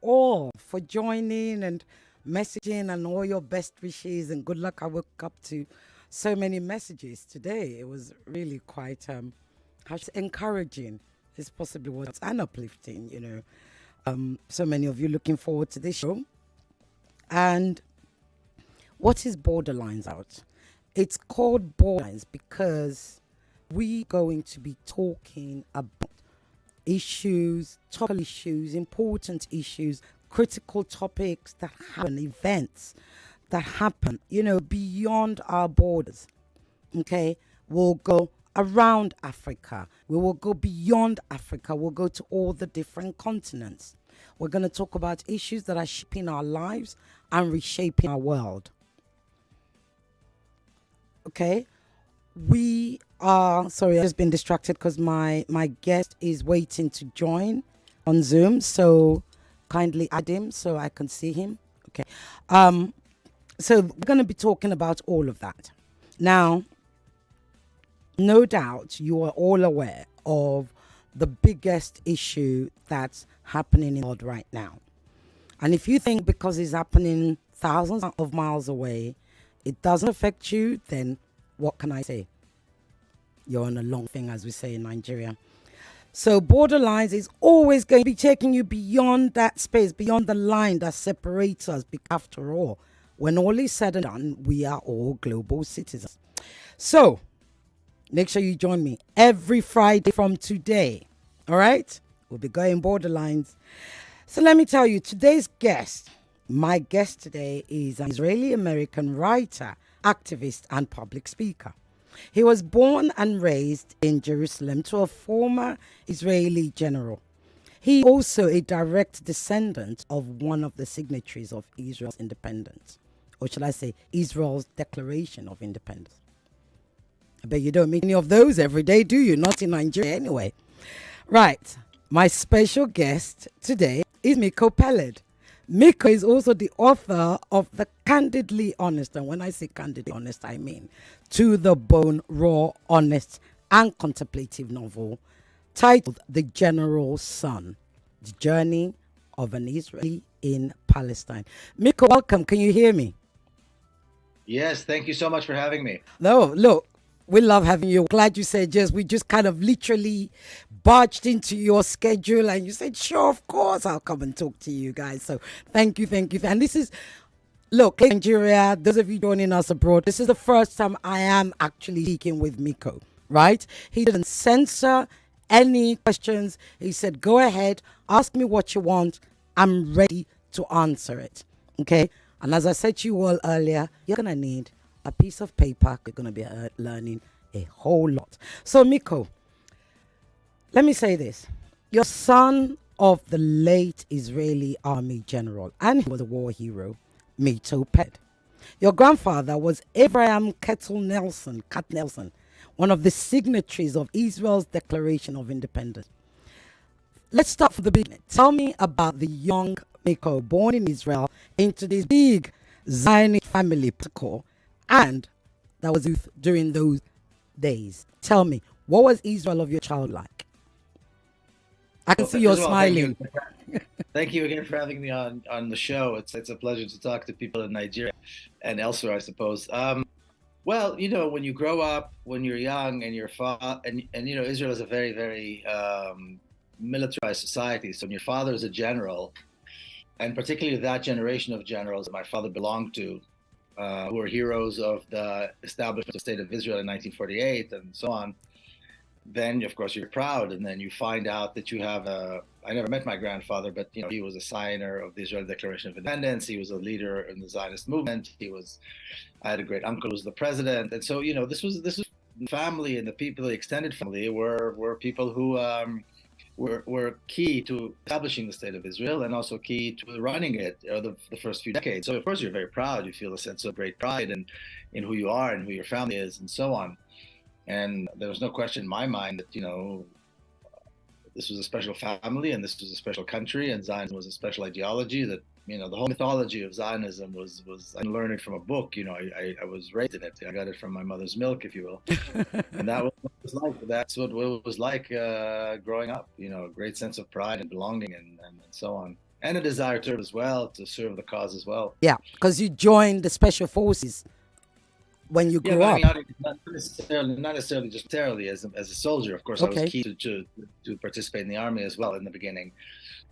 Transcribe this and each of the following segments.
all for joining and messaging and all your best wishes and good luck. I woke up to so many messages today. It was really quite encouraging. It's possibly was and uplifting, so many of you looking forward to this show. And what is Borderlines out? It's called Borderlines because we're going to be talking about issues, topical issues, important issues, critical topics that happen, events that happen, beyond our borders. Okay? We'll go around Africa. We will go beyond Africa. We'll go to all the different continents. We're going to talk about issues that are shaping our lives and reshaping our world. Okay? We are, sorry, I've just been distracted because my guest is waiting to join on Zoom. So kindly add him so I can see him. Okay. So we're going to be talking about all of that. Now, no doubt you are all aware of the biggest issue that's happening in the world right now. And if you think because it's happening thousands of miles away, it doesn't affect you, then what can I say? You're on a long thing, as we say in Nigeria. So Borderlines is always going to be taking you beyond that space, beyond the line that separates us. After all, when all is said and done, we are all global citizens. So make sure you join me every Friday from today. All right? We'll be going Borderlines. So let me tell you, today's guest, my guest today is an Israeli-American writer, activist, and public speaker. He was born and raised in Jerusalem to a former Israeli general. He also a direct descendant of one of the signatories of Israel's independence, or shall I say, Israel's Declaration of Independence. I bet you don't meet any of those every day, do you? Not in Nigeria anyway. Right. My special guest today is Miko Peled. Miko is also the author of the Candidly Honest, and when I say candidly honest, I mean to the bone, raw, honest, and contemplative novel titled The General's Son, The Journey of an Israeli in Palestine. Miko, welcome. Can you hear me? Yes, thank you so much for having me. No, look, we love having you. Glad you said yes. We just kind of literally barged into your schedule and you said, sure, of course, I'll come and talk to you guys. So thank you. And this is, look, Nigeria, those of you joining us abroad, this is the first time I am actually speaking with Miko, right? He didn't censor any questions. He said, go ahead, ask me what you want. I'm ready to answer it. Okay? And as I said to you all earlier, you're going to need a piece of paper. You're going to be learning a whole lot. So, Miko, let me say this. You're son of the late Israeli army general, and he was a war hero, Miko Peled. Your grandfather was Abraham Cat Nelson, one of the signatories of Israel's Declaration of Independence. Let's start from the beginning. Tell me about the young Miko born in Israel into this big Zionist family protocol, and that was youth during those days. Tell me, what was Israel of your child like? I can see you're smiling. Thank you again for having me on the show. It's a pleasure to talk to people in Nigeria and elsewhere, I suppose. Well, when you grow up, when you're young, and Israel is a very, very militarized society. So when your father is a general, and particularly that generation of generals that my father belonged to, who were heroes of the establishment of the State of Israel in 1948 and so on, then of course you're proud, and then you find out that you have I never met my grandfather, but he was a signer of the Israeli Declaration of Independence. He was a leader in the Zionist movement. I had a great uncle who was the president, and so this was family, and the people, the extended family, were people who were key to establishing the State of Israel and also key to running it the first few decades. So of course you're very proud. You feel a sense of great pride in who you are and who your family is and so on. And there was no question in my mind that, this was a special family and this was a special country, and Zionism was a special ideology that, the whole mythology of Zionism was I'm learning from a book. I was raised in it. I got it from my mother's milk, if you will. And that was what it was like. That's what it was like growing up, a great sense of pride and belonging and so on. and a desire to serve as well, to serve the cause as well. Yeah, because you joined the special forces when you Yeah, grew but I up. mean, not necessarily just terribly as a soldier. Of course, I was Okay. key to participate in the army as well in the beginning.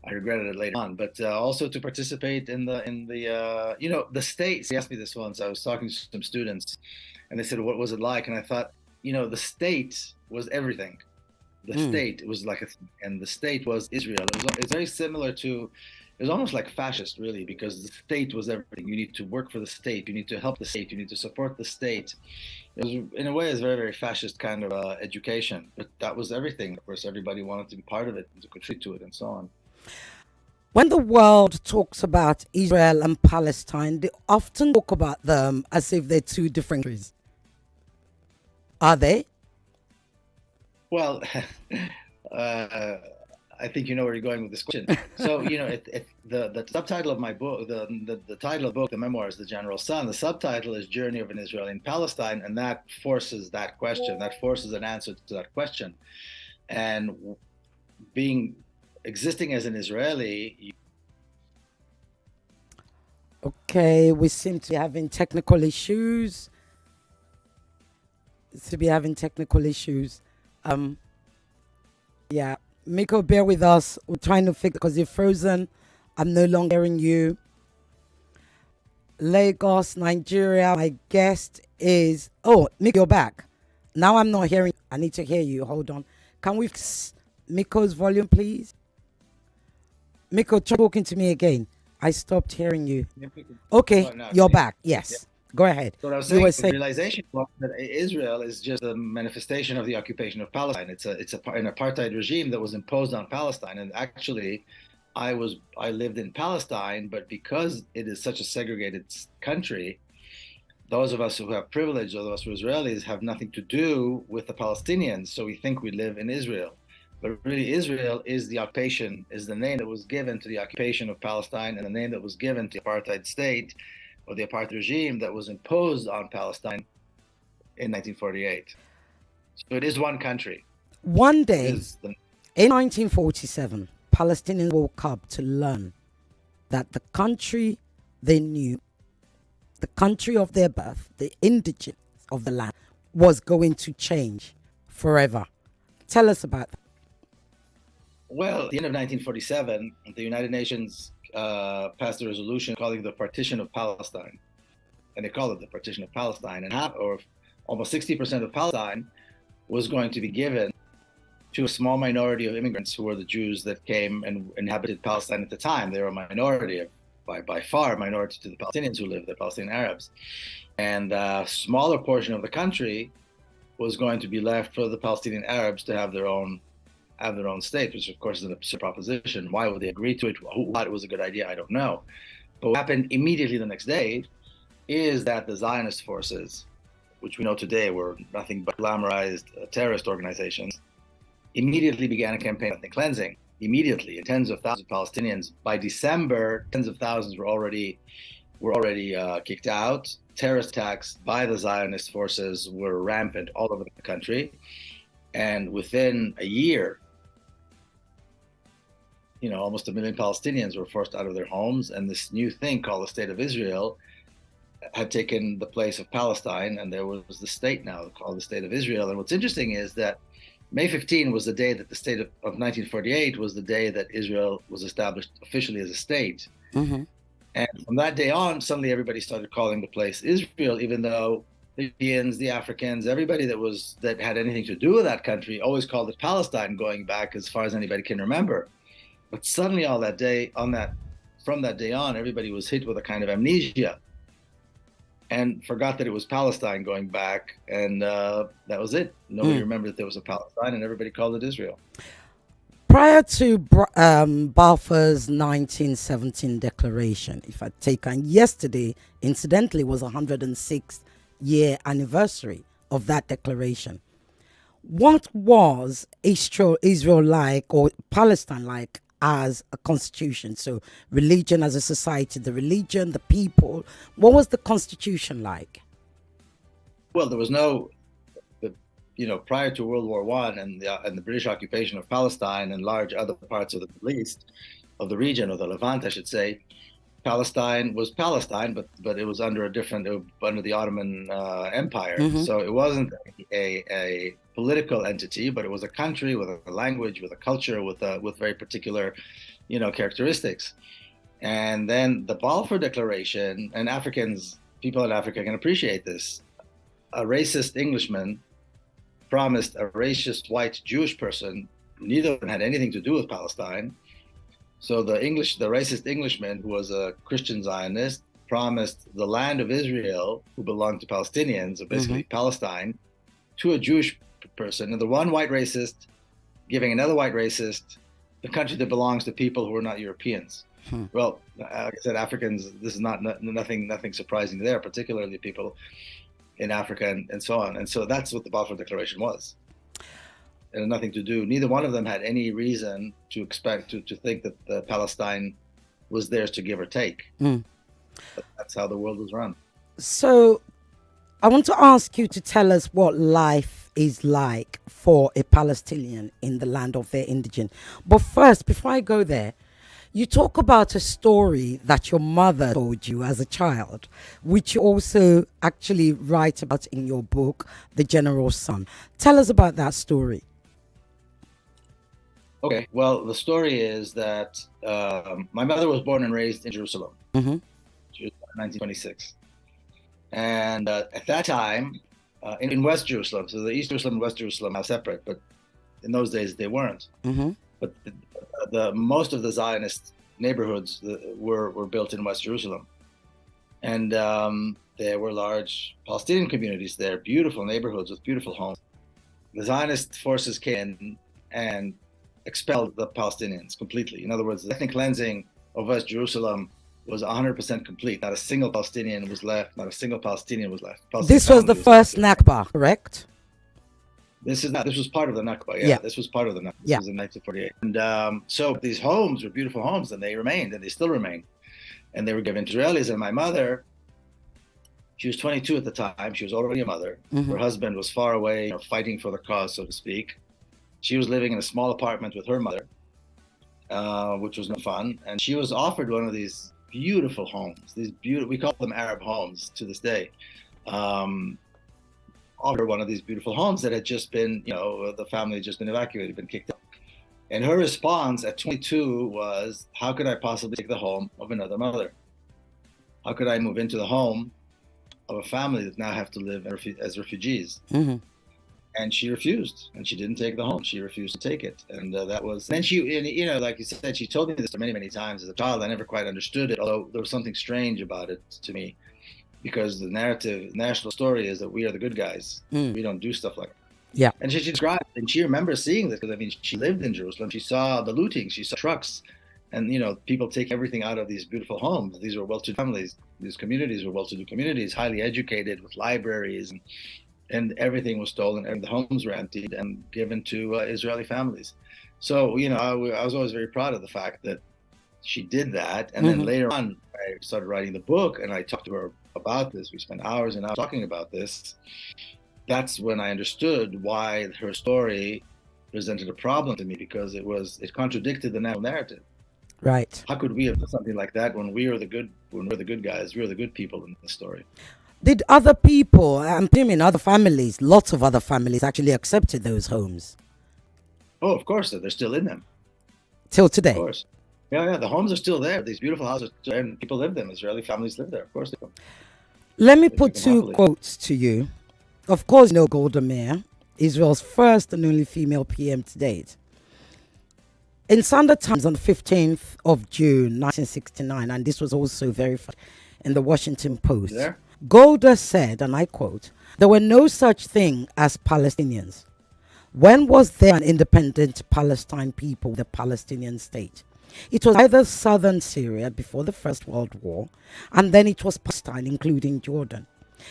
I regretted it later on, but also to participate in the you know, the states. He asked me this once. I was talking to some students, and they said, "What was it like?" And I thought, you know, the state was everything. The state was like and the state was Israel. It's very similar to, it was almost like fascist, really, because the state was everything. You need to work for the state. You need to help the state. You need to support the state. It was, in a way, it's very, very fascist kind of education. But that was everything. Of course, everybody wanted to be part of it and to contribute to it and so on. When the world talks about Israel and Palestine, they often talk about them as if they're two different countries. Are they? Well, I think you know where you're going with this question. So, you know, the subtitle of my book, the title of the book, the memoir, is The General Son. The subtitle is Journey of an Israeli in Palestine, and that forces that question. That forces an answer to that question. And existing as an Israeli. Okay, we seem to be having technical issues. Yeah, Miko, bear with us. We're trying to fix because you're frozen. I'm no longer hearing you. Lagos, Nigeria. My guest is. Oh, Miko, you're back. Now I'm not hearing. I need to hear you. Hold on. Can we fix Miko's volume, please? Miko, try talking to me again. I stopped hearing you. Okay, you're back. Yes. Yeah. Go ahead. So what I was saying, the realization was that Israel is just a manifestation of the occupation of Palestine. It's an apartheid regime that was imposed on Palestine. And actually, I lived in Palestine, but because it is such a segregated country, those of us who have privilege, those of us who are Israelis, have nothing to do with the Palestinians. So we think we live in Israel. But really, Israel is the occupation, is the name that was given to the occupation of Palestine and the name that was given to the apartheid state or the apartheid regime that was imposed on Palestine in 1948. So it is one country. One day, in 1947, Palestinians woke up to learn that the country they knew, the country of their birth, the indigents of the land, was going to change forever. Tell us about that. Well, at the end of 1947, the United Nations passed a resolution calling the partition of Palestine. And they called it the partition of Palestine. And almost 60% of Palestine was going to be given to a small minority of immigrants who were the Jews that came and inhabited Palestine at the time. They were a minority, by far a minority to the Palestinians who lived there, Palestinian Arabs. And a smaller portion of the country was going to be left for the Palestinian Arabs to have their own state, which of course is an absurd proposition. Why would they agree to it? Who thought it was a good idea? I don't know. But what happened immediately the next day is that the Zionist forces, which we know today were nothing but glamorized terrorist organizations, immediately began a campaign of ethnic cleansing. Immediately, tens of thousands of Palestinians. By December, tens of thousands were already kicked out. Terrorist attacks by the Zionist forces were rampant all over the country. And within a year, almost 1 million Palestinians were forced out of their homes, and this new thing called the State of Israel had taken the place of Palestine, and there was the state now called the State of Israel. And what's interesting is that May 15 was the day that the state of 1948 was the day that Israel was established officially as a state. Mm-hmm. And from that day on, suddenly everybody started calling the place Israel, even though the Indians, the Africans, everybody that had anything to do with that country always called it Palestine, going back as far as anybody can remember. But suddenly from that day on, everybody was hit with a kind of amnesia and forgot that it was Palestine going back, and that was it. Nobody remembered that there was a Palestine, and everybody called it Israel. Prior to Balfour's 1917 declaration, if I take on yesterday, incidentally, was 106th year anniversary of that declaration. What was Israel like, or Palestine like, as a constitution? So religion as a society, the religion, the people. What was the constitution like? Well, there was prior to World War I and the British occupation of Palestine and large other parts of the Middle East, the region, or the Levant, I should say. Palestine was Palestine, but it was under under the Ottoman Empire. Mm-hmm. So it wasn't a political entity, but it was a country with a language, with a culture, with very particular, characteristics. And then the Balfour Declaration, and people in Africa can appreciate this. A racist Englishman promised a racist white Jewish person, neither of them had anything to do with Palestine. So the racist Englishman, who was a Christian Zionist, promised the land of Israel, who belonged to Palestinians, or basically Palestine, to a Jewish person. And the one white racist giving another white racist the country that belongs to people who are not Europeans. Well, like I said, Africans, this is nothing surprising there, particularly people in Africa and so on. And so that's what the Balfour Declaration was. It had nothing to do. Neither one of them had any reason to think that Palestine was theirs to give or take. But that's how the world was run. So I want to ask you to tell us what life is like for a Palestinian in the land of their indigene. But first, before I go there, you talk about a story that your mother told you as a child, which you also actually write about in your book, The General's Son. Tell us about that story. Okay, well, the story is that my mother was born and raised in Jerusalem. Mm-hmm. She was born in 1926. And at that time, in West Jerusalem, so the East Jerusalem and West Jerusalem are separate, but in those days they weren't. Mm-hmm. But most of the Zionist neighborhoods were built in West Jerusalem. And there were large Palestinian communities there, beautiful neighborhoods with beautiful homes. The Zionist forces came in and expelled the Palestinians completely. In other words, the ethnic cleansing of West Jerusalem was 100% complete. Not a single Palestinian was left. Not a single Palestinian was left. This was the first Nakba, correct? This was part of the Nakba. Yeah. This was part of the Nakba. This was in 1948. And so these homes were beautiful homes, and they remained, and they still remain. And they were given to Israelis. And my mother, she was 22 at the time. She was already a mother. Mm-hmm. Her husband was far away, fighting for the cause, so to speak. She was living in a small apartment with her mother, which was no fun. And she was offered one of these beautiful homes. We call them Arab homes to this day. Offered one of these beautiful homes that had just been, the family had just been evacuated, been kicked out. And her response at 22 was, how could I possibly take the home of another mother? How could I move into the home of a family that now have to live as refugees? Mm-hmm. And she refused, and she didn't take the home. She refused to take it, and that was. Then like you said, she told me this many, many times as a child. I never quite understood it, although there was something strange about it to me, because the national story is that we are the good guys. We don't do stuff like that. Yeah. And she described, and she remembers seeing this, because she lived in Jerusalem. She saw the looting. She saw trucks, and people take everything out of these beautiful homes. These were well-to-do families. These communities were well-to-do communities, highly educated, with libraries and everything was stolen, and the homes were emptied and given to Israeli families. So, I was always very proud of the fact that she did that. And then later on, I started writing the book, and I talked to her about this. We spent hours and hours talking about this. That's when I understood why her story presented a problem to me, because it contradicted the national narrative. Right. How could we have done something like that when we're the good guys, we're the good people in the story? Did other people, I'm assuming other families, lots of other families actually accepted those homes? Oh, of course, they're still in them. Till today? Of course. Yeah, the homes are still there. These beautiful houses, and people live them. Israeli families live there. Of course they do. Let me put two quotes to you. Of course, Golda Meir, Israel's first and only female PM to date. In Sunday Times on the 15th of June, 1969, and this was also verified in the Washington Post, Golda said, and I quote, "There were no such thing as Palestinians. When was there an independent Palestine people with a Palestinian state? It was either southern Syria before the First World War, and then it was Palestine, including Jordan.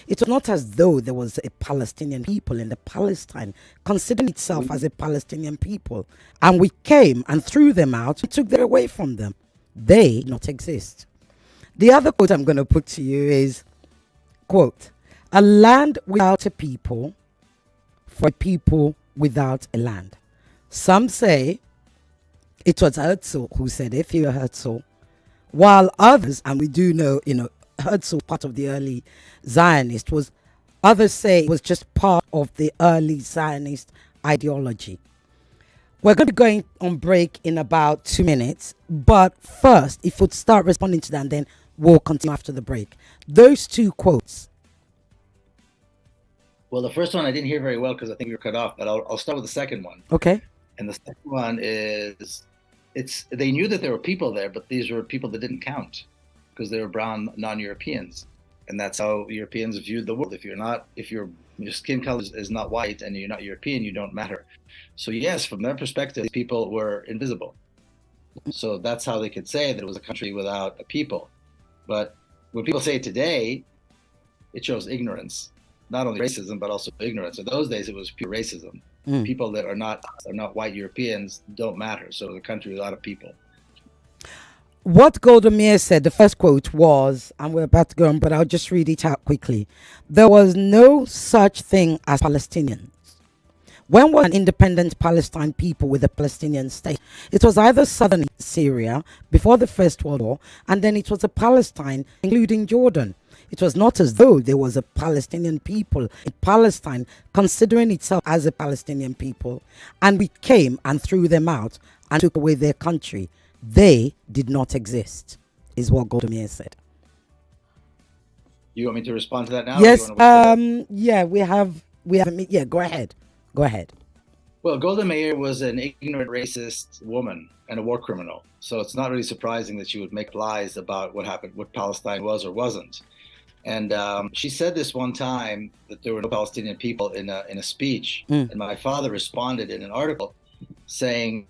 It was not as though there was a Palestinian people in the Palestine considering itself as a Palestinian people, and we came and threw them out and took them away from them. They did not exist." The other quote I'm going to put to you is, quote, "A land without a people for a people without a land. Some say It was Herzl who said it, Theo Herzl. While others, and we do know, Herzl, part of the early Zionist, was others say it was just part of the early Zionist ideology. We're going to be going on break in about 2 minutes, but first, if you'd start responding to that, and then we'll continue after the break. Those two quotes. Well, the first one I didn't hear very well because I think we were cut off, but I'll start with the second one. Okay. And the second one is they knew that there were people there, but these were people that didn't count because they were brown non-Europeans. And that's how Europeans viewed the world. If your skin color is not white and you're not European, you don't matter. So yes, from their perspective, people were invisible. So that's how they could say that it was a country without a people. But when people say it today, it shows ignorance, not only racism, but also ignorance. In those days, it was pure racism. People that are not white Europeans don't matter. So the country without a people. What Golda Meir said, the first quote was, and we're about to go on, but I'll just read it out quickly. There was no such thing as Palestinians. When was an independent Palestine people with a Palestinian state? It was either southern Syria before the First World War, and then it was a Palestine, including Jordan. It was not as though there was a Palestinian people in Palestine considering itself as a Palestinian people, and we came and threw them out and took away their country. They did not exist, is what Golda Meir said. You want me to respond to that now? Yes. Yeah, we have. Yeah, go ahead. Go ahead. Well, Golda Meir was an ignorant, racist woman and a war criminal. So it's not really surprising that she would make lies about what happened, what Palestine was or wasn't. And she said this one time that there were no Palestinian people in a speech. And my father responded in an article saying,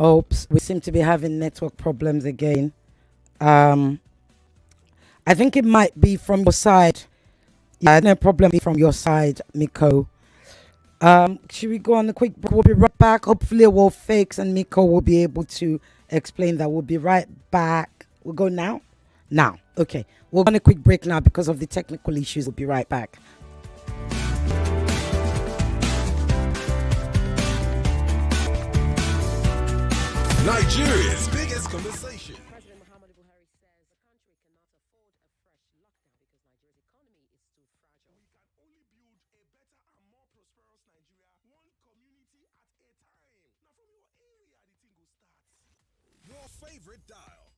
Oops, we seem to be having network problems again. I think it might be from your side. Yeah, no problem from your side, Miko. Should we go on a quick break? We'll be right back. Hopefully we'll fix and Miko will be able to explain that. We'll be right back. We'll go now? Now. Okay. We'll go on a quick break now because of the technical issues. We'll be right back. Nigeria's biggest conversation. President Muhammadu Buhari says the country cannot afford a fresh lockdown because Nigeria's economy is too fragile. We can only build a better and more prosperous Nigeria, one community at a time. Now, from your area, the thing will start. Your favorite dial.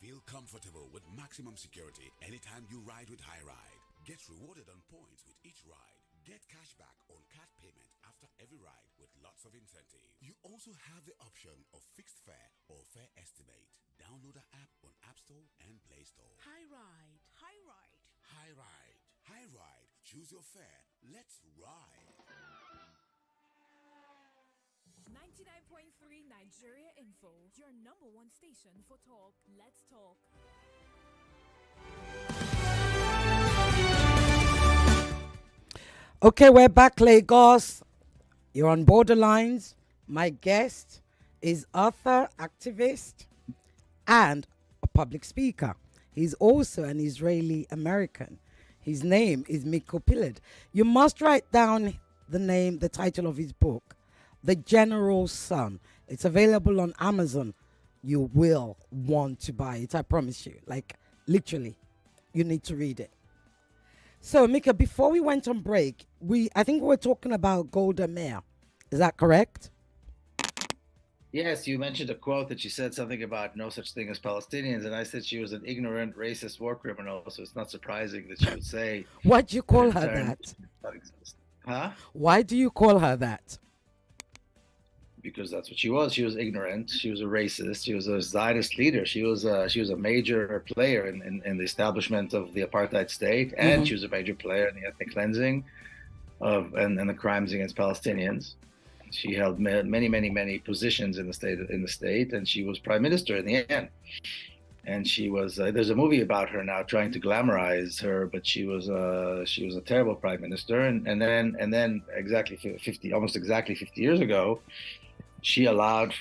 Feel comfortable with maximum security anytime you ride with HiRide. Get rewarded on points with each ride. Get cashback on card payment after every ride with lots of incentives. You also have the option of fixed fare or fare estimate. Download the app on App Store and Play Store. HiRide, HiRide. HiRide. HiRide. Choose your fare. Let's ride. 99.3 Nigeria Info, your number one station for talk. Let's talk. Okay, we're back, Lagos. You're on Borderlines. My guest is author, activist, and a public speaker. He's also an Israeli American. His name is Miko Peled. You must write down the title of his book, The General's Son. It's available on Amazon. You will want to buy it, I promise you. Like, literally, you need to read it. So, Mika, before we went on break, I think we were talking about Golda Meir. Is that correct? Yes, you mentioned a quote that she said something about no such thing as Palestinians, and I said she was an ignorant, racist war criminal, so it's not surprising that she would say... Why do you call her that? Huh? Why do you call her that? Because that's what she was. She was ignorant. She was a racist. She was a Zionist leader. She was a major player in the establishment of the apartheid state, and she was a major player in the ethnic cleansing and the crimes against Palestinians. She held many positions in the state, and she was prime minister in the end. And she was. There's a movie about her now trying to glamorize her, but she was a terrible prime minister. And then almost exactly 50 years ago, she allowed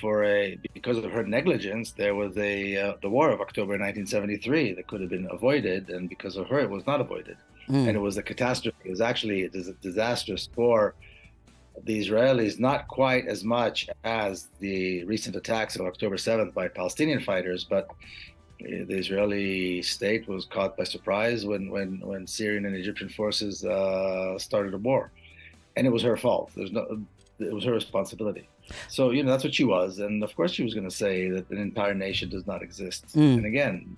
because of her negligence, there was the war of October 1973 that could have been avoided, and because of her, it was not avoided. And it was a catastrophe. It was actually disastrous for the Israelis, not quite as much as the recent attacks of October 7th by Palestinian fighters, but the Israeli state was caught by surprise when Syrian and Egyptian forces started a war, and it was her fault. It was her responsibility. So that's what she was, and of course she was going to say that an entire nation does not exist. And again,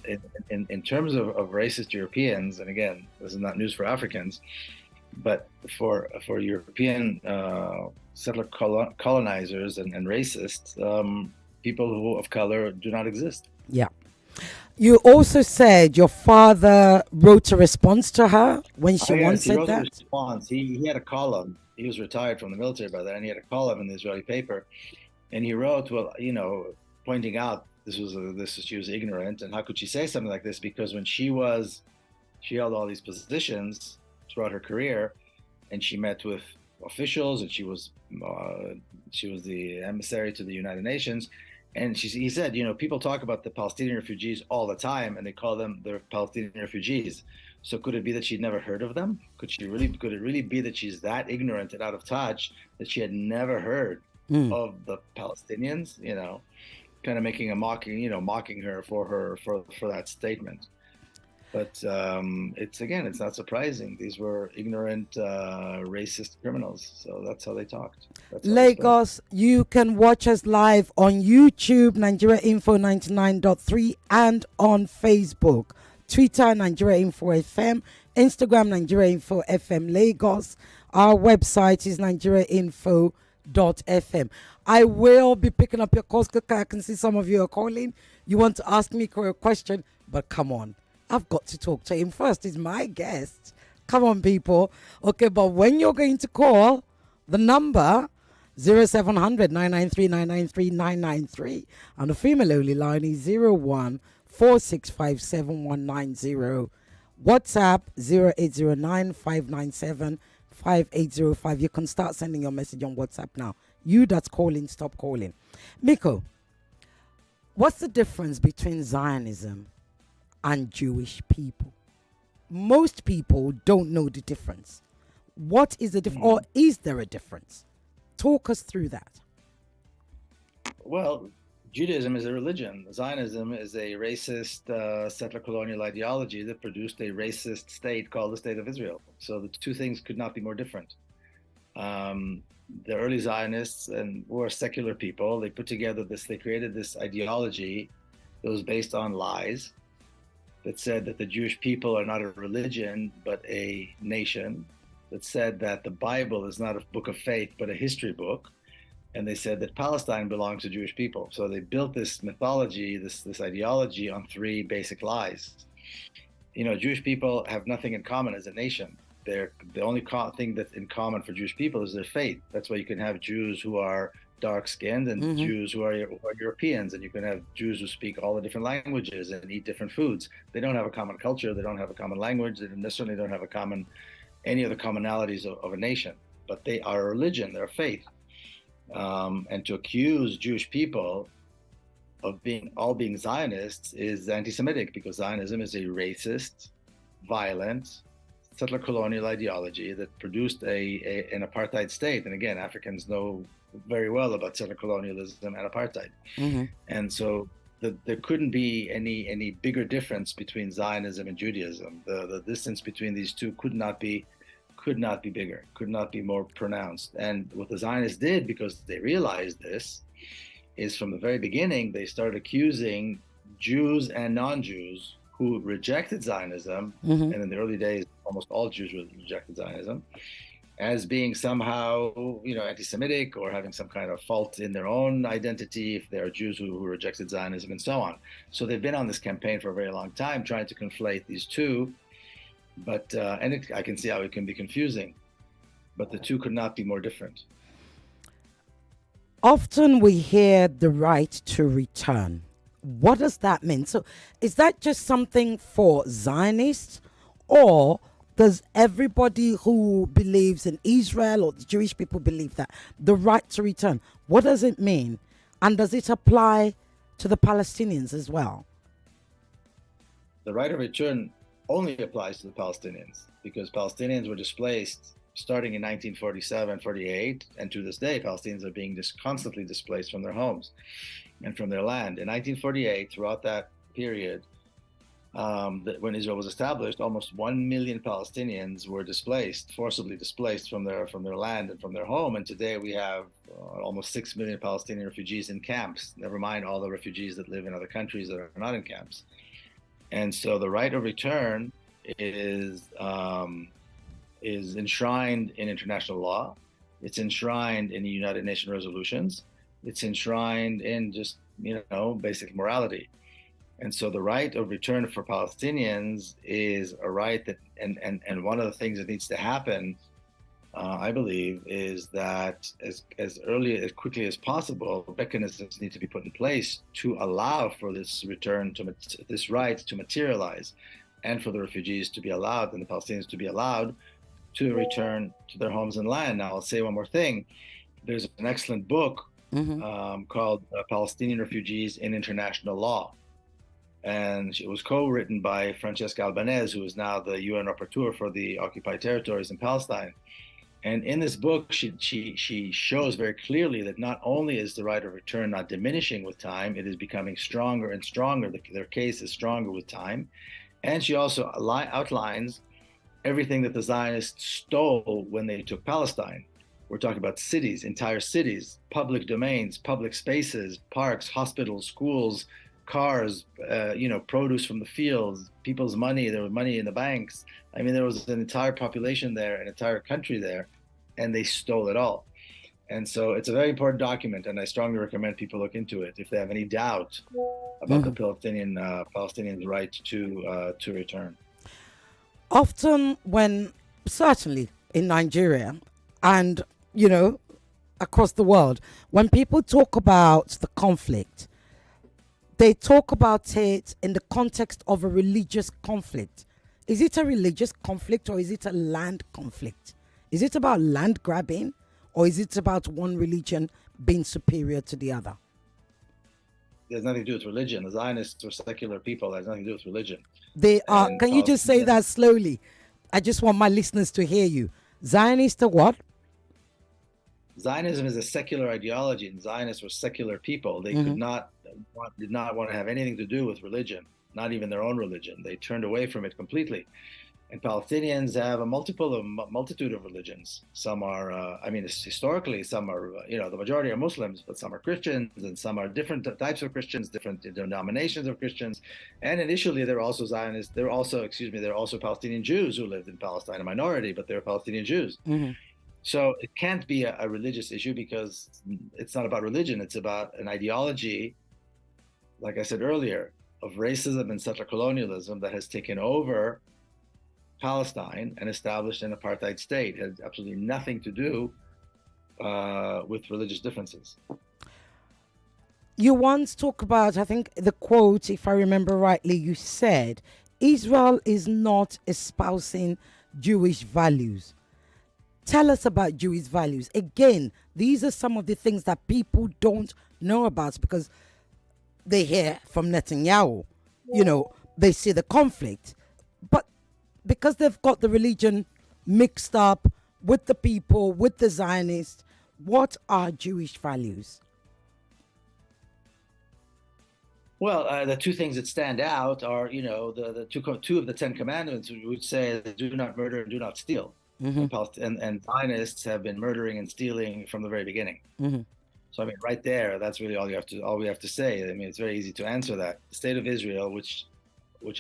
in terms of racist Europeans, and again, this is not news for Africans, but for European settler colonizers and racists, people of color do not exist. Yeah. You also said your father wrote a response to her when she once said that? He wrote a response. He had a column. He was retired from the military by then, and he had a column in the Israeli paper. And he wrote, pointing out she was ignorant, and how could she say something like this? Because when she held all these positions throughout her career, and she met with officials, and she was the emissary to the United Nations. And he said, people talk about the Palestinian refugees all the time, and they call them the Palestinian refugees. So could it be that she'd never heard of them? Could it really be that she's that ignorant and out of touch that she had never heard of the Palestinians? Kind of making mocking her for that statement. But it's not surprising. These were ignorant, racist criminals. So that's how they talked. Lagos, you can watch us live on YouTube, Nigeria Info 99.3, and on Facebook, Twitter, Nigeria Info FM, Instagram, Nigeria Info FM Lagos. Our website is nigeriainfo.fm. I will be picking up your calls because I can see some of you are calling. You want to ask me a question, but come on. I've got to talk to him first. He's my guest. Come on, people. Okay, but when you're going to call, the number 0700 993 993 993, and the female-only line is 0146571190. WhatsApp 0809 597 5805. You can start sending your message on WhatsApp now. You that's calling, stop calling. Miko, what's the difference between Zionism and Jewish people? Most people don't know the difference. What is the difference, or is there a difference? Talk us through that. Well, Judaism is a religion. Zionism is a racist settler colonial ideology that produced a racist state called the State of Israel. So the two things could not be more different. The early Zionists were secular people. They created this ideology that was based on lies, that said that the Jewish people are not a religion, but a nation, that said that the Bible is not a book of faith, but a history book. And they said that Palestine belongs to Jewish people. So they built this mythology, this ideology on three basic lies. You know, Jewish people have nothing in common as a nation. The only thing that's in common for Jewish people is their faith. That's why you can have Jews who are dark-skinned and Jews who are Europeans, and you can have Jews who speak all the different languages and eat different foods. They don't have a common culture. They don't have a common language. They necessarily don't have any of the commonalities of a nation. But they are a religion. They're a faith. And to accuse Jewish people of being Zionists is anti-Semitic, because Zionism is a racist, violent, settler colonial ideology that produced an apartheid state. And again, Africans know very well about settler colonialism and apartheid. And so there couldn't be any bigger difference between Zionism and Judaism. The distance between these two could not be bigger, could not be more pronounced. And what the Zionists did, because they realized this, is from the very beginning, they started accusing Jews and non-Jews who rejected Zionism, and in the early days, almost all Jews rejected Zionism, as being somehow, you know, anti-Semitic or having some kind of fault in their own identity if they are Jews who rejected Zionism and so on. So they've been on this campaign for a very long time, trying to conflate these two. But I can see how it can be confusing, but the two could not be more different. Often we hear the right to return. What does that mean? So is that just something for Zionists, or does everybody who believes in Israel or the Jewish people believe that the right to return? What does it mean? And does it apply to the Palestinians as well? The right of return only applies to the Palestinians, because Palestinians were displaced starting in 1947, 48, and to this day, Palestinians are being constantly displaced from their homes and from their land. In 1948, throughout that period, when Israel was established, almost 1 million Palestinians were forcibly displaced from their land and from their home. And today we have almost 6 million Palestinian refugees in camps, never mind all the refugees that live in other countries that are not in camps. And so the right of return is enshrined in international law. It's enshrined in the United Nations resolutions. It's enshrined in just, basic morality. And so the right of return for Palestinians is a right that, and one of the things that needs to happen, I believe, is that as quickly as possible, mechanisms need to be put in place to allow for this this right to materialize, and for the refugees to be allowed and the Palestinians to be allowed to return to their homes and land. Now, I'll say one more thing. There's an excellent book called Palestinian Refugees in International Law. And it was co-written by Francesca Albanese, who is now the UN rapporteur for the occupied territories in Palestine. And in this book, she shows very clearly that not only is the right of return not diminishing with time, it is becoming stronger and stronger. Their case is stronger with time. And she also outlines everything that the Zionists stole when they took Palestine. We're talking about cities, entire cities, public domains, public spaces, parks, hospitals, schools, cars, produce from the fields, people's money. There was money in the banks. I mean, there was an entire population there, an entire country there, and they stole it all. And so it's a very important document, and I strongly recommend people look into it if they have any doubt about the Palestinians' right to return. Often certainly in Nigeria and, across the world, when people talk about the conflict, they talk about it in the context of a religious conflict. Is it a religious conflict, or is it a land conflict? Is it about land grabbing, or is it about one religion being superior to the other? There's nothing to do with religion. The Zionists are secular people. That has nothing to do with religion. They are. Can you just say that slowly? I just want my listeners to hear you. Zionists are what? Zionism is a secular ideology, and Zionists were secular people. They did not want to have anything to do with religion, not even their own religion. They turned away from it completely. And Palestinians have a multitude of religions. Some are, historically, some are, the majority are Muslims, but some are Christians, and some are different types of Christians, different denominations of Christians. And initially, they're also Zionists. They're also Palestinian Jews who lived in Palestine, a minority, but they're Palestinian Jews. Mm-hmm. So it can't be a religious issue because it's not about religion. It's about an ideology, like I said earlier, of racism and settler colonialism that has taken over Palestine and established an apartheid state. It has absolutely nothing to do with religious differences. You once talked about, I think the quote, if I remember rightly, you said, Israel is not espousing Jewish values. Tell us about Jewish values. Again, these are some of the things that people don't know about because they hear from Netanyahu. They see the conflict. But because they've got the religion mixed up with the people, with the Zionists, what are Jewish values? Well, the two things that stand out are, the two of the Ten Commandments, which say, do not murder and do not steal. Mm-hmm. And Zionists have been murdering and stealing from the very beginning. Mm-hmm. So, right there, that's really all we have to say. It's very easy to answer that. The state of Israel, which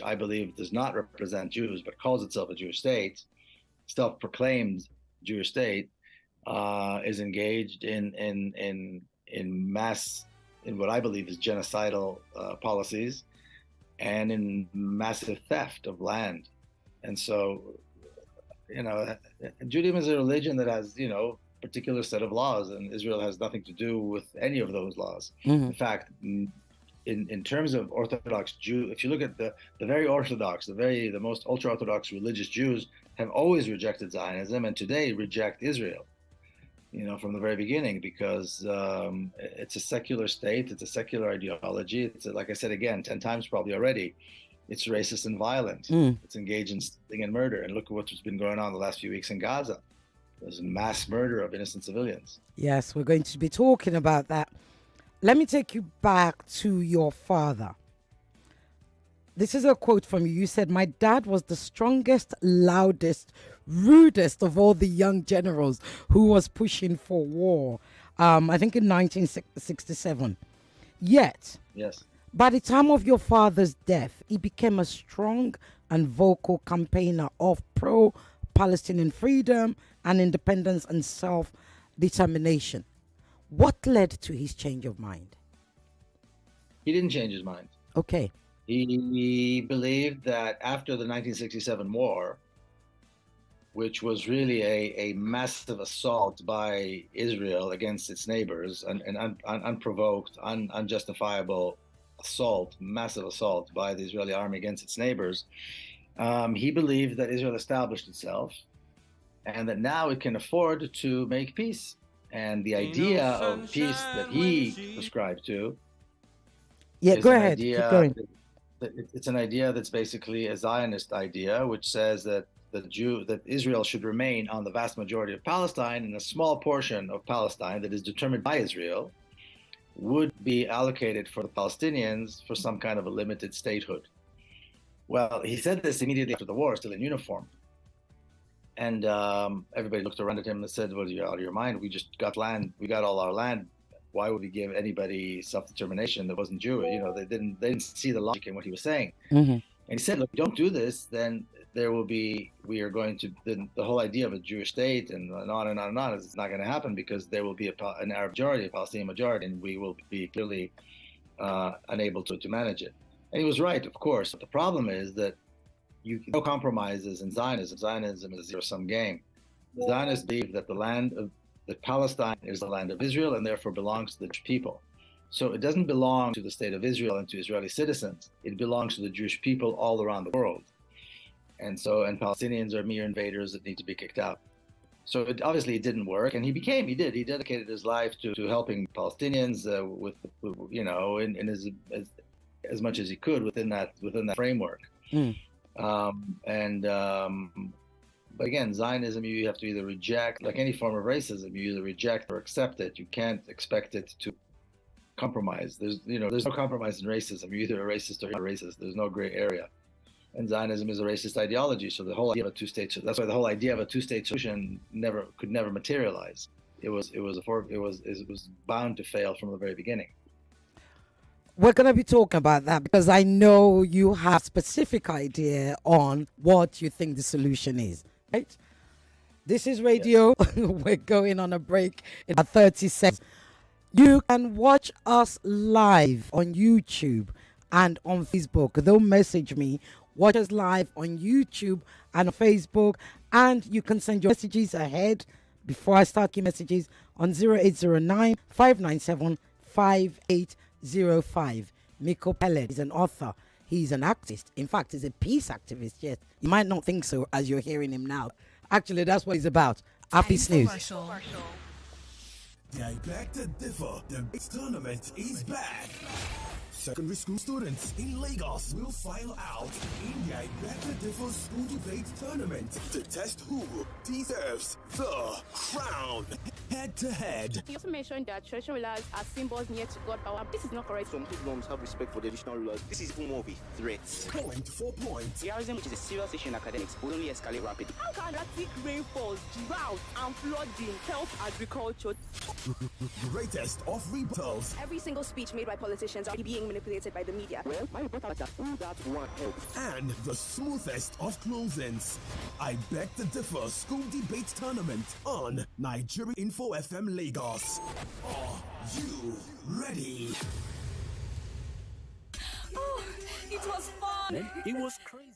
I believe does not represent Jews, but calls itself a Jewish state, self-proclaimed Jewish state, is engaged in what I believe is genocidal policies and in massive theft of land. And so, Judaism is a religion that has, particular set of laws, and Israel has nothing to do with any of those laws. Mm-hmm. In fact, in terms of Orthodox Jew, if you look at the very Orthodox, the most ultra-Orthodox religious Jews have always rejected Zionism and today reject Israel, from the very beginning, because it's a secular state, it's a secular ideology. It's, like I said again, 10 times probably already, it's racist and violent. It's engaged in stealing and murder. And look at what's been going on the last few weeks in Gaza. There's a mass murder of innocent civilians. Yes, we're going to be talking about that. Let me take you back to your father. This is a quote from you. You said, "My dad was the strongest, loudest, rudest of all the young generals who was pushing for war." I think in 1967. Yet, Yes. by the time of your father's death, he became a strong and vocal campaigner of pro-Palestinian freedom and independence and self-determination. What led to his change of mind? He didn't change his mind. Okay. He believed that after the 1967 war, which was really a massive assault by Israel against its neighbors, an unprovoked, unjustifiable assault, massive assault by the Israeli army against its neighbors, he believed that Israel established itself and that now it can afford to make peace. And the idea of peace that he prescribed to, Go ahead. Keep going. It's an idea that's basically a Zionist idea, which says that that Israel should remain on the vast majority of Palestine, and a small portion of Palestine that is determined by Israel would be allocated for the Palestinians for some kind of a limited statehood. Well, he said this immediately after the war, still in uniform. And everybody looked around at him and said, "Well, you're out of your mind. We just got land. We got all our land. Why would we give anybody self-determination that wasn't Jewish?" They didn't see the logic in what he was saying. Mm-hmm. And he said, "Look, don't do this, then we are going to, the whole idea of a Jewish state and on and on and on, it's not going to happen because there will be an Arab majority, a Palestinian majority, and we will be clearly unable to manage it." And he was right, of course. But the problem is that no compromises in Zionism. Zionism is a zero-sum game. The Zionists believe that that Palestine is the land of Israel and therefore belongs to the Jewish people. So it doesn't belong to the state of Israel and to Israeli citizens. It belongs to the Jewish people all around the world. And Palestinians are mere invaders that need to be kicked out. So obviously it didn't work, and he dedicated his life to helping Palestinians in as much as he could within that framework. But again, Zionism, you have to either reject, like any form of racism, you either reject or accept it. You can't expect it to compromise. There's no compromise in racism. You're either a racist or you're not racist. There's no gray area. and Zionism is a racist ideology. So the whole idea of a two-state, that's why the whole idea of a two-state solution could never materialize. It was bound to fail from the very beginning. We're going to be talking about that because I know you have a specific idea on what you think the solution is, right? This is radio. Yes. We're going on a break in about 30 seconds. You can watch us live on YouTube and on Facebook. Don't message me. Watch us live on YouTube and on Facebook. And you can send your messages ahead before I start your messages on 0809 597 5805. Miko Peled is an author. He's an activist. In fact, he's a peace activist. Yes, you might not think so as you're hearing him now. Actually, that's what he's about. Happy snooze. I beg to differ. The big tournament is back. Secondary school students in Lagos will file out in the I beg to differ school debate tournament to test who deserves the crown. Head to head. He also mentioned that traditional rulers are symbols near to God power. This is not correct. Some good norms have respect for the traditional rulers. This is even more of a threat. Point for point. Terrorism, which is a serious issue in academics, will only escalate rapidly. How can erratic rainfalls, drought, and flooding help agriculture? Greatest of rebuttals. Every single speech made by politicians are being manipulated by the media. Well, my report that all that one helps. And the smoothest of closings. I beg to differ school debate tournament on Nigeria Info FM Lagos. Are you ready? Oh, it was fun. It was crazy.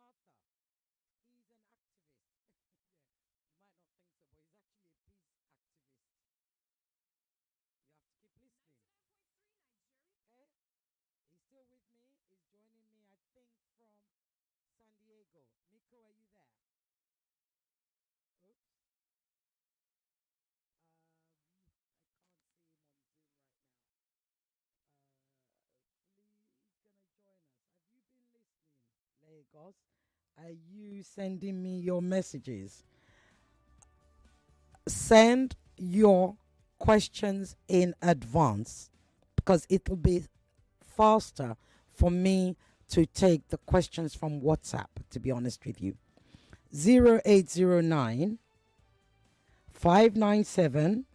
Arthur. He's an activist. Yeah, you might not think so, but he's actually a peace activist. You have to keep listening. 99.3 Nigeria. Okay? He's still with me. He's joining me, I think, from San Diego. Miko, are you there? Oops. I can't see him on Zoom right now. Hopefully he's gonna join us. Have you been listening, Lagos? Are you sending me your messages? Send your questions in advance because it will be faster for me to take the questions from WhatsApp, to be honest with you. 0809 597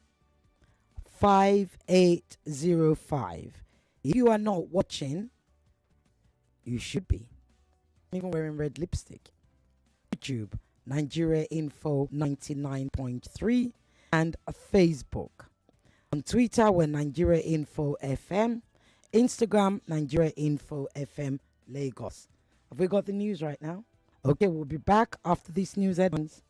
5805. If you are not watching, you should be. I'm even wearing red lipstick. YouTube, Nigeria Info 99.3, and Facebook. On Twitter, we're Nigeria Info FM. Instagram, Nigeria Info FM Lagos. Have we got the news right now? Okay, we'll be back after these news headlines.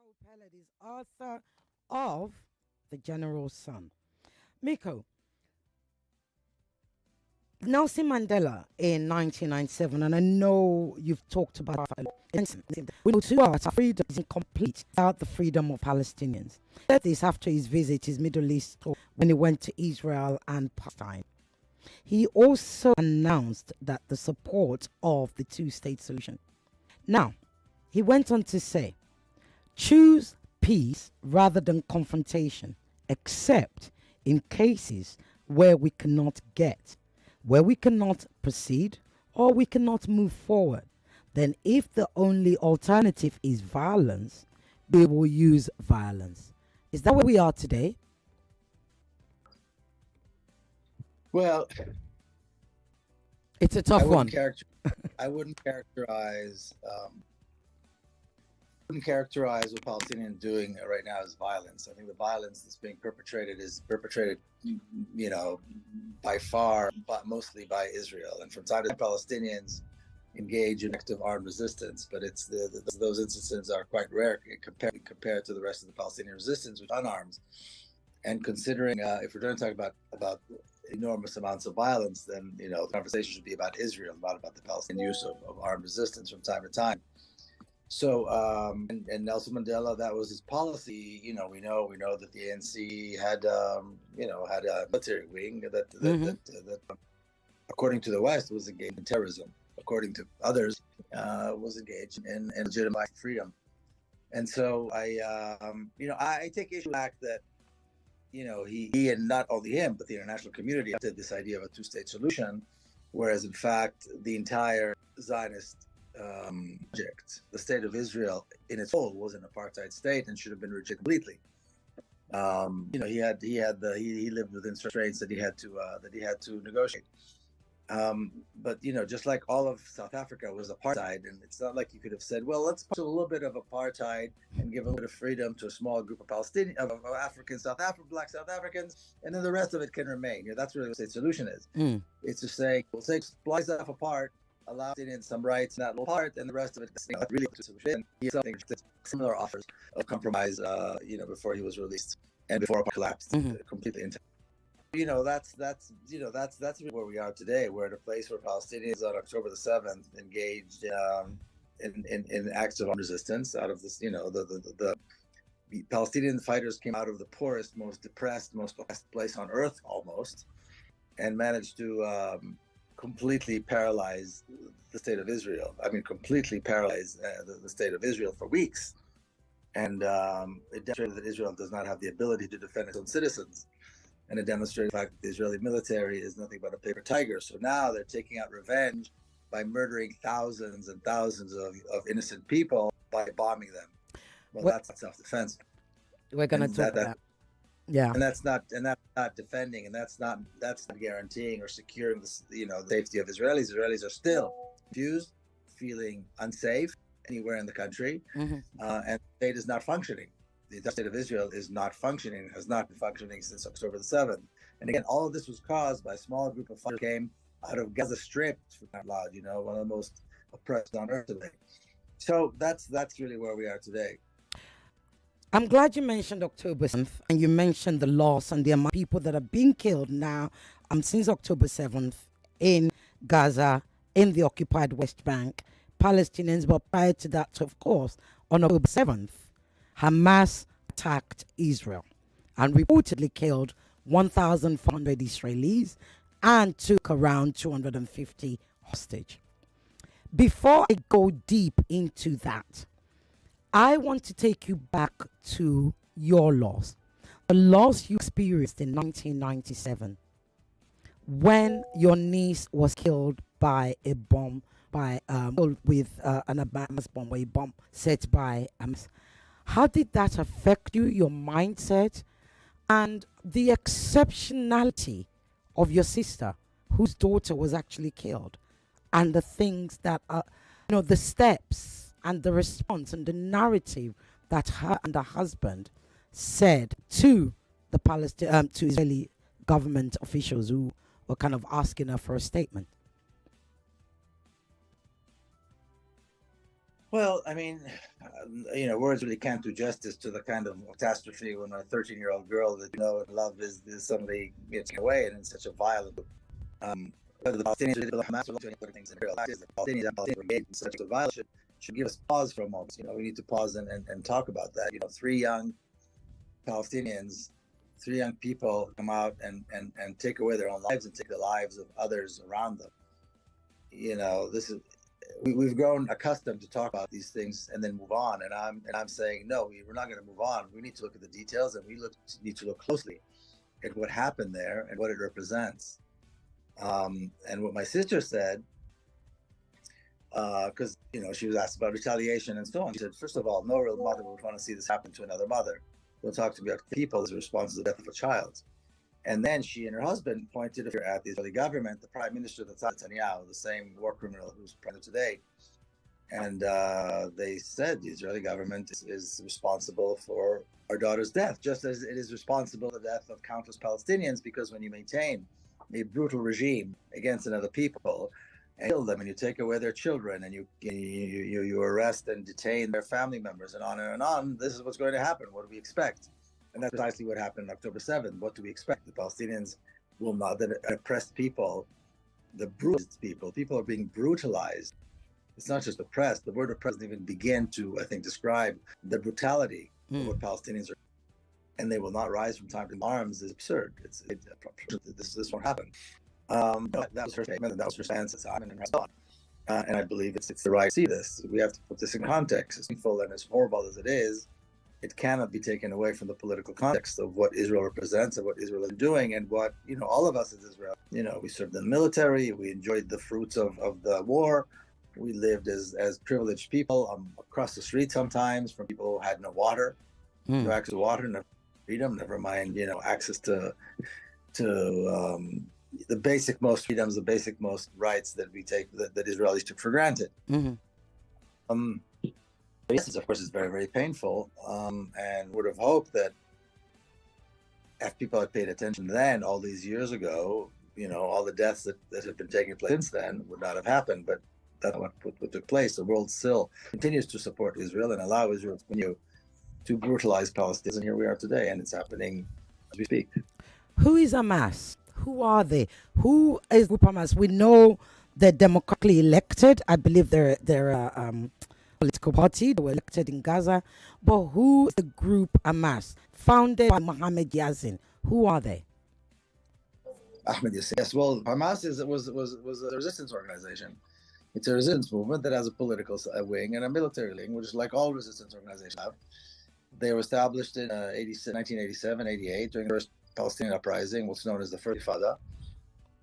Miko Peled is author of The General's Son. Miko, Nelson Mandela in 1997, and I know you've talked about it. We know too that freedom is incomplete without the freedom of Palestinians. He said this after his visit, his Middle East tour, when he went to Israel and Palestine. He also announced that the support of the two-state solution. Now, he went on to say, choose peace rather than confrontation, except in cases where we cannot proceed, or we cannot move forward. Then if the only alternative is violence, we will use violence. Is that where we are today? Well, It's a tough one. I wouldn't characterize what Palestinians doing right now as violence. I think the violence that's being perpetrated is perpetrated, by far, but mostly by Israel. And from time to time, Palestinians engage in active armed resistance, but it's those instances are quite rare compared to the rest of the Palestinian resistance, which is unarmed. And considering, if we're going to talk about enormous amounts of violence, then the conversation should be about Israel, not about the Palestinian use of armed resistance from time to time. So, and Nelson Mandela, that was his policy. We know that the ANC had a military wing that according to the West, was engaged in terrorism. According to others, was engaged in legitimate freedom. And so I take issue with the fact that he and not only him, but the international community adopted this idea of a two-state solution, whereas in fact the entire Zionist project, the state of Israel in its whole, was an apartheid state and should have been rejected completely. He lived within constraints that he had to negotiate. But just like all of South Africa was apartheid, and it's not like you could have said, well, let's put a little bit of apartheid and give a little bit of freedom to a small group of Black South Africans, and then the rest of it can remain. That's really what the state solution is. It's to say, we'll take splice stuff apart, allow Palestinians some rights in that little part, and the rest of it, really to solution. He had something similar offers of compromise, before he was released and before it collapsed completely. That's where we are today. We're at a place where Palestinians on October the 7th engaged in acts of resistance out of this. The Palestinian fighters came out of the poorest, most depressed place on earth almost, and managed to completely paralyze the state of Israel. I mean, completely paralyze the state of Israel for weeks. And it demonstrated that Israel does not have the ability to defend its own citizens. And it demonstrated the fact that the Israeli military is nothing but a paper tiger. So now they're taking out revenge by murdering thousands and thousands of innocent people by bombing them. Well, that's not self-defense. We're going to talk about that. Yeah. And that's not defending, and that's not guaranteeing or securing the safety of Israelis. Israelis are still confused, feeling unsafe anywhere in the country, and the state is not functioning. The state of Israel is not functioning, has not been functioning since October the 7th. And again, all of this was caused by a small group of fighters who came out of Gaza Strip, one of the most oppressed on earth today. So that's really where we are today. I'm glad you mentioned October 7th, and you mentioned the loss and the amount of people that are being killed now since October 7th in Gaza, in the occupied West Bank, Palestinians. But prior to that, of course, on October 7th, Hamas attacked Israel and reportedly killed 1,400 Israelis and took around 250 hostage. Before I go deep into that, I want to take you back to your loss, the loss you experienced in 1997 when your niece was killed by a bomb, with an Hamas bomb, or a bomb set by Hamas. How did that affect you, your mindset, and the exceptionality of your sister, whose daughter was actually killed, and the things that are, the steps and the response and the narrative that her and her husband said to the to Israeli government officials who were kind of asking her for a statement? Well, I mean, words really can't do justice to the kind of catastrophe when a 13-year-old girl that and love is somebody gets away and in such a violent. whether the Palestinians or the Hamas are doing other things in Israel. The Palestinians and Palestinians engaged in such a violence should give us pause for a moment. We need to pause and talk about that. Three young Palestinians, three young people come out and take away their own lives and take the lives of others around them. This is we've grown accustomed to talk about these things and then move on. And I'm saying no, we're not going to move on. We need to look at the details, and we need to look closely at what happened there and what it represents. And what my sister said, because she was asked about retaliation and so on. She said, first of all, no real mother would want to see this happen to another mother. We'll talk to me about people as a response to the death of a child. And then she and her husband pointed at the Israeli government, the Prime Minister Netanyahu, the same war criminal who's president today. And they said the Israeli government is responsible for our daughter's death, just as it is responsible for the death of countless Palestinians, because when you maintain a brutal regime against another people and kill them, and you take away their children, and you arrest and detain their family members, and on, this is what's going to happen. What do we expect? And that's precisely what happened on October 7th. What do we expect? The Palestinians will not, the oppressed people, the bruised people are being brutalized. It's not just oppressed. The word oppressed doesn't even begin to, I think, describe the brutality of what Palestinians are. And they will not rise from time to arms is absurd. This won't happen. That was her statement, and that was her stance at the time, and I believe it's the right to see this. We have to put this in context. As painful and as horrible as it is, it cannot be taken away from the political context of what Israel represents and what Israel is doing, and what all of us as Israel. We served in the military. We enjoyed the fruits of the war. We lived as privileged people across the street sometimes from people who had no water, no access to water, no freedom, never mind access to the basic most freedoms, the basic most rights that we take that Israelis took for granted. Yes, of course, it's very, very painful, and would have hoped that if people had paid attention then, all these years ago, all the deaths that have been taking place since then would not have happened. But that's what took place. The world still continues to support Israel and allow Israel to continue to brutalize Palestinians, and here we are today, and it's happening as we speak. Who is Hamas? Who are they? Who is Group Hamas? We know they're democratically elected. I believe they're political party. They were elected in Gaza. But who is the group Hamas? Founded by Mohammed Yassin. Who are they? Ahmed Yassin. Yes, well, Hamas was a resistance organization. It's a resistance movement that has a political wing and a military wing, which is like all resistance organizations have. They were established in 1987, 88 during the first Palestinian uprising, what's known as the First Intifada.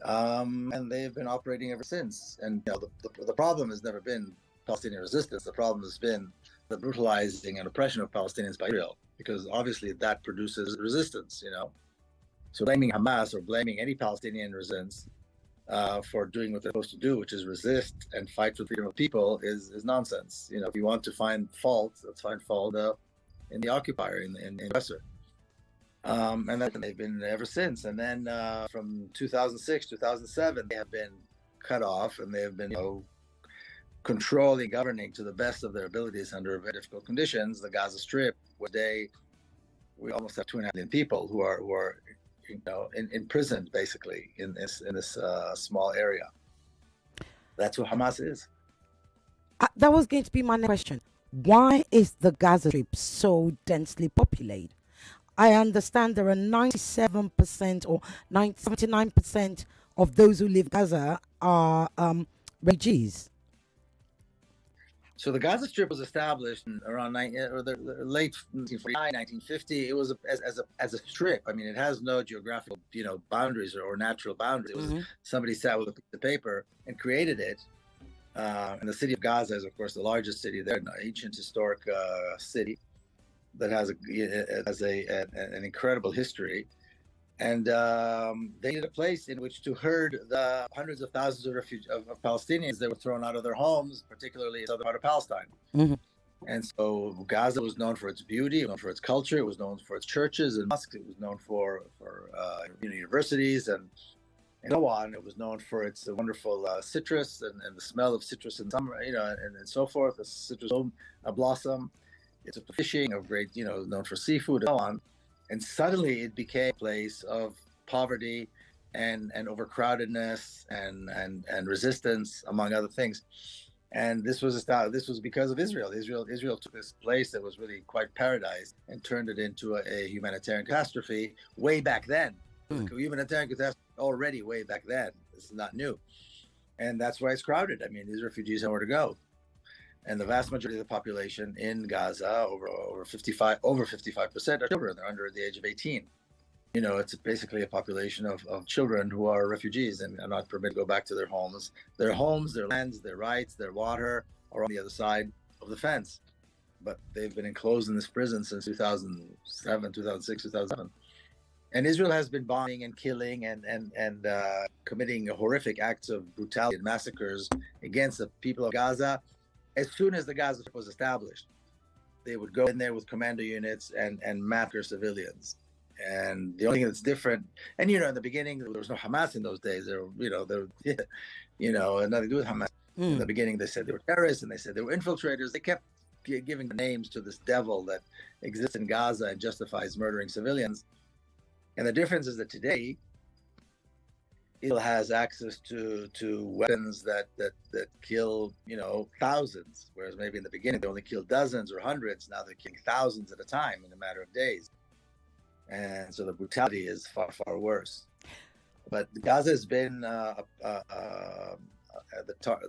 And they've been operating ever since. And the problem has never been Palestinian resistance. The problem has been the brutalizing and oppression of Palestinians by Israel, because obviously that produces resistance. So blaming Hamas or blaming any Palestinian resistance for doing what they're supposed to do, which is resist and fight for the freedom of people, is nonsense. If you want to find fault, let's find fault in the occupier, in the aggressor. And that they've been ever since. And then from 2006, 2007, they have been cut off, and they have been controlling, governing to the best of their abilities under very difficult conditions. The Gaza Strip, where we almost have 2.5 million people who are imprisoned basically in this small area. That's what Hamas is. That was going to be my next question. Why is the Gaza Strip so densely populated? I understand there are 97% or 79% of those who live in Gaza are refugees. So the Gaza Strip was established in around the late 1949, 1950. It was as a strip. I mean, it has no geographical, boundaries or natural boundaries. It was somebody sat with a piece of paper and created it. And the city of Gaza is, of course, the largest city there, an ancient historic city that has an incredible history. And they needed a place in which to herd the hundreds of thousands of Palestinians that were thrown out of their homes, particularly in the southern part of Palestine. And so Gaza was known for its beauty, known for its culture, it was known for its churches and mosques, it was known for universities and so on. It was known for its wonderful citrus and the smell of citrus in summer, and so forth. The citrus blossom. It's a fishing of great, known for seafood and so on. And suddenly it became a place of poverty and overcrowdedness and resistance, among other things. And this was because of Israel. Israel took this place that was really quite paradise and turned it into a humanitarian catastrophe way back then. Humanitarian catastrophe already way back then. This is not new. And that's why it's crowded. I mean, these refugees have nowhere to go. And the vast majority of the population in Gaza, over 55% are children. They're under the age of 18. You know, it's basically a population of children who are refugees and are not permitted to go back to their homes. Their homes, their lands, their rights, their water are on the other side of the fence. But they've been enclosed in this prison since 2007, 2006, 2007. And Israel has been bombing and killing and committing horrific acts of brutality and massacres against the people of Gaza. As soon as the Gaza Strip was established, they would go in there with commando units and massacre civilians. And the only thing that's different, and in the beginning there was no Hamas in those days. There, nothing to do with Hamas. In the beginning, they said they were terrorists and they said they were infiltrators. They kept giving names to this devil that exists in Gaza and justifies murdering civilians. And the difference is that today, Israel has access to weapons that kill thousands, whereas maybe in the beginning they only killed dozens or hundreds. Now they're killing thousands at a time in a matter of days. And so the brutality is far, far worse. But Gaza has been the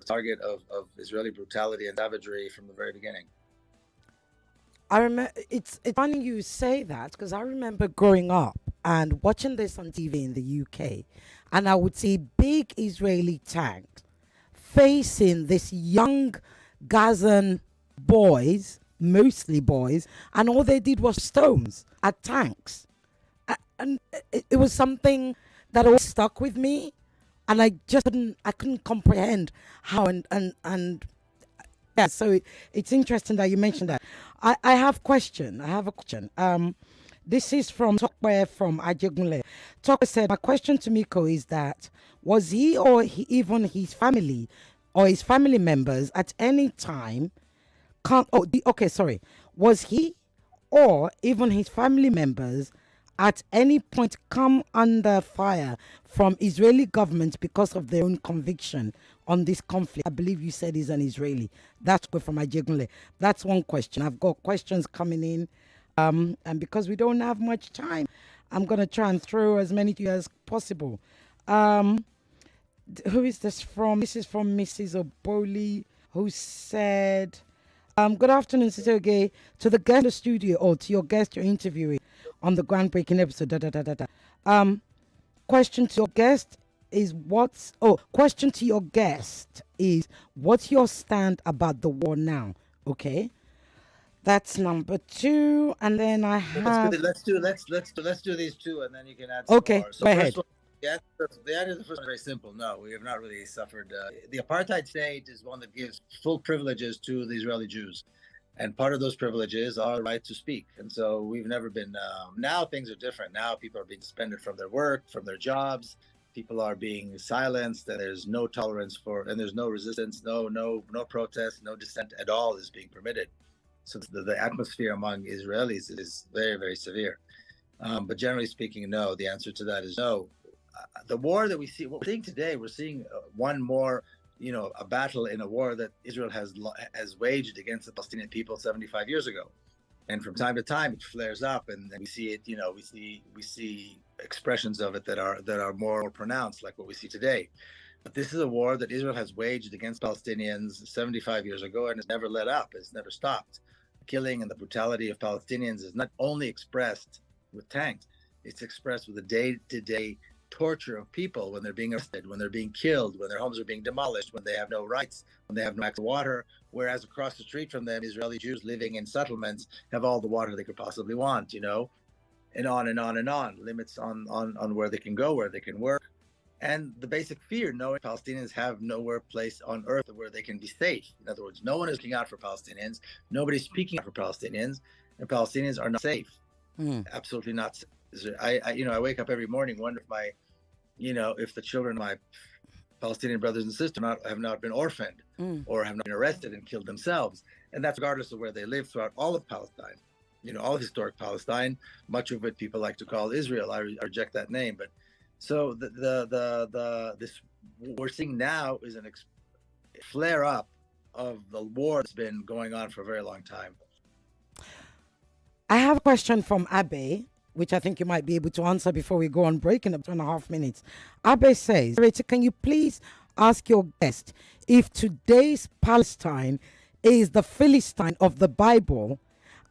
target of Israeli brutality and savagery from the very beginning. I remember it's funny you say that, because I remember growing up and watching this on TV in the UK, and I would see big Israeli tanks facing this young Gazan boys, mostly boys, and all they did was stones at tanks. And it was something that always stuck with me, and I couldn't comprehend how and yeah. So it's interesting that you mentioned that. I have a question. This is from Nakba from Ajegunle. Nakba said, my question to Miko is that was he or even his family or his family members at any time was he or even his family members at any point come under fire from Israeli government because of their own conviction on this conflict? I believe you said he's an Israeli. That's good from Ajegunle. That's one question. I've got questions coming in. And because we don't have much time, I'm going to try and throw as many to you as possible. Who is this from? This is from Mrs. Oboli, who said, good afternoon, Sister Oge, to the guest in the studio, or to your guest you're interviewing on the groundbreaking episode. Question to your guest is what's your stand about the war now? Okay. That's number 2, and then I have. Let's do these two, and then you can add some okay, more. So go ahead. The answer to the first one is very simple. No, we have not really suffered. The apartheid state is one that gives full privileges to the Israeli Jews, and part of those privileges are the right to speak. And so we've never been. Now things are different. Now people are being suspended from their work, from their jobs. People are being silenced, and there's no tolerance and there's no resistance, no protest, no dissent at all is being permitted. So the atmosphere among Israelis is very, very severe. But generally speaking, no. The answer to that is no. The war that what we're seeing today, we're seeing one more, a battle in a war that Israel has waged against the Palestinian people 75 years ago. And from time to time, it flares up, and we see it. We see expressions of it that are more pronounced, like what we see today. But this is a war that Israel has waged against Palestinians 75 years ago and has never let up. It's never stopped. The killing and the brutality of Palestinians is not only expressed with tanks, it's expressed with the day-to-day torture of people when they're being arrested, when they're being killed, when their homes are being demolished, when they have no rights, when they have no access to water, whereas across the street from them, Israeli Jews living in settlements have all the water they could possibly want, and on and on and on, limits on where they can go, where they can work. And the basic fear, knowing Palestinians have nowhere place on earth where they can be safe. In other words, no one is looking out for Palestinians. Nobody's speaking out for Palestinians, and Palestinians are not safe. Absolutely not safe. I wake up every morning wondering if the children of my Palestinian brothers and sisters have not been orphaned or have not been arrested and killed themselves. And that's regardless of where they live throughout all of Palestine. All of historic Palestine, much of it people like to call Israel. I reject that name, but So this we're seeing now is flare up of the war that's been going on for a very long time. I have a question from Abe, which I think you might be able to answer before we go on break in 2.5 minutes. Abe says, Rachel, can you please ask your guest if today's Palestine is the Philistine of the Bible,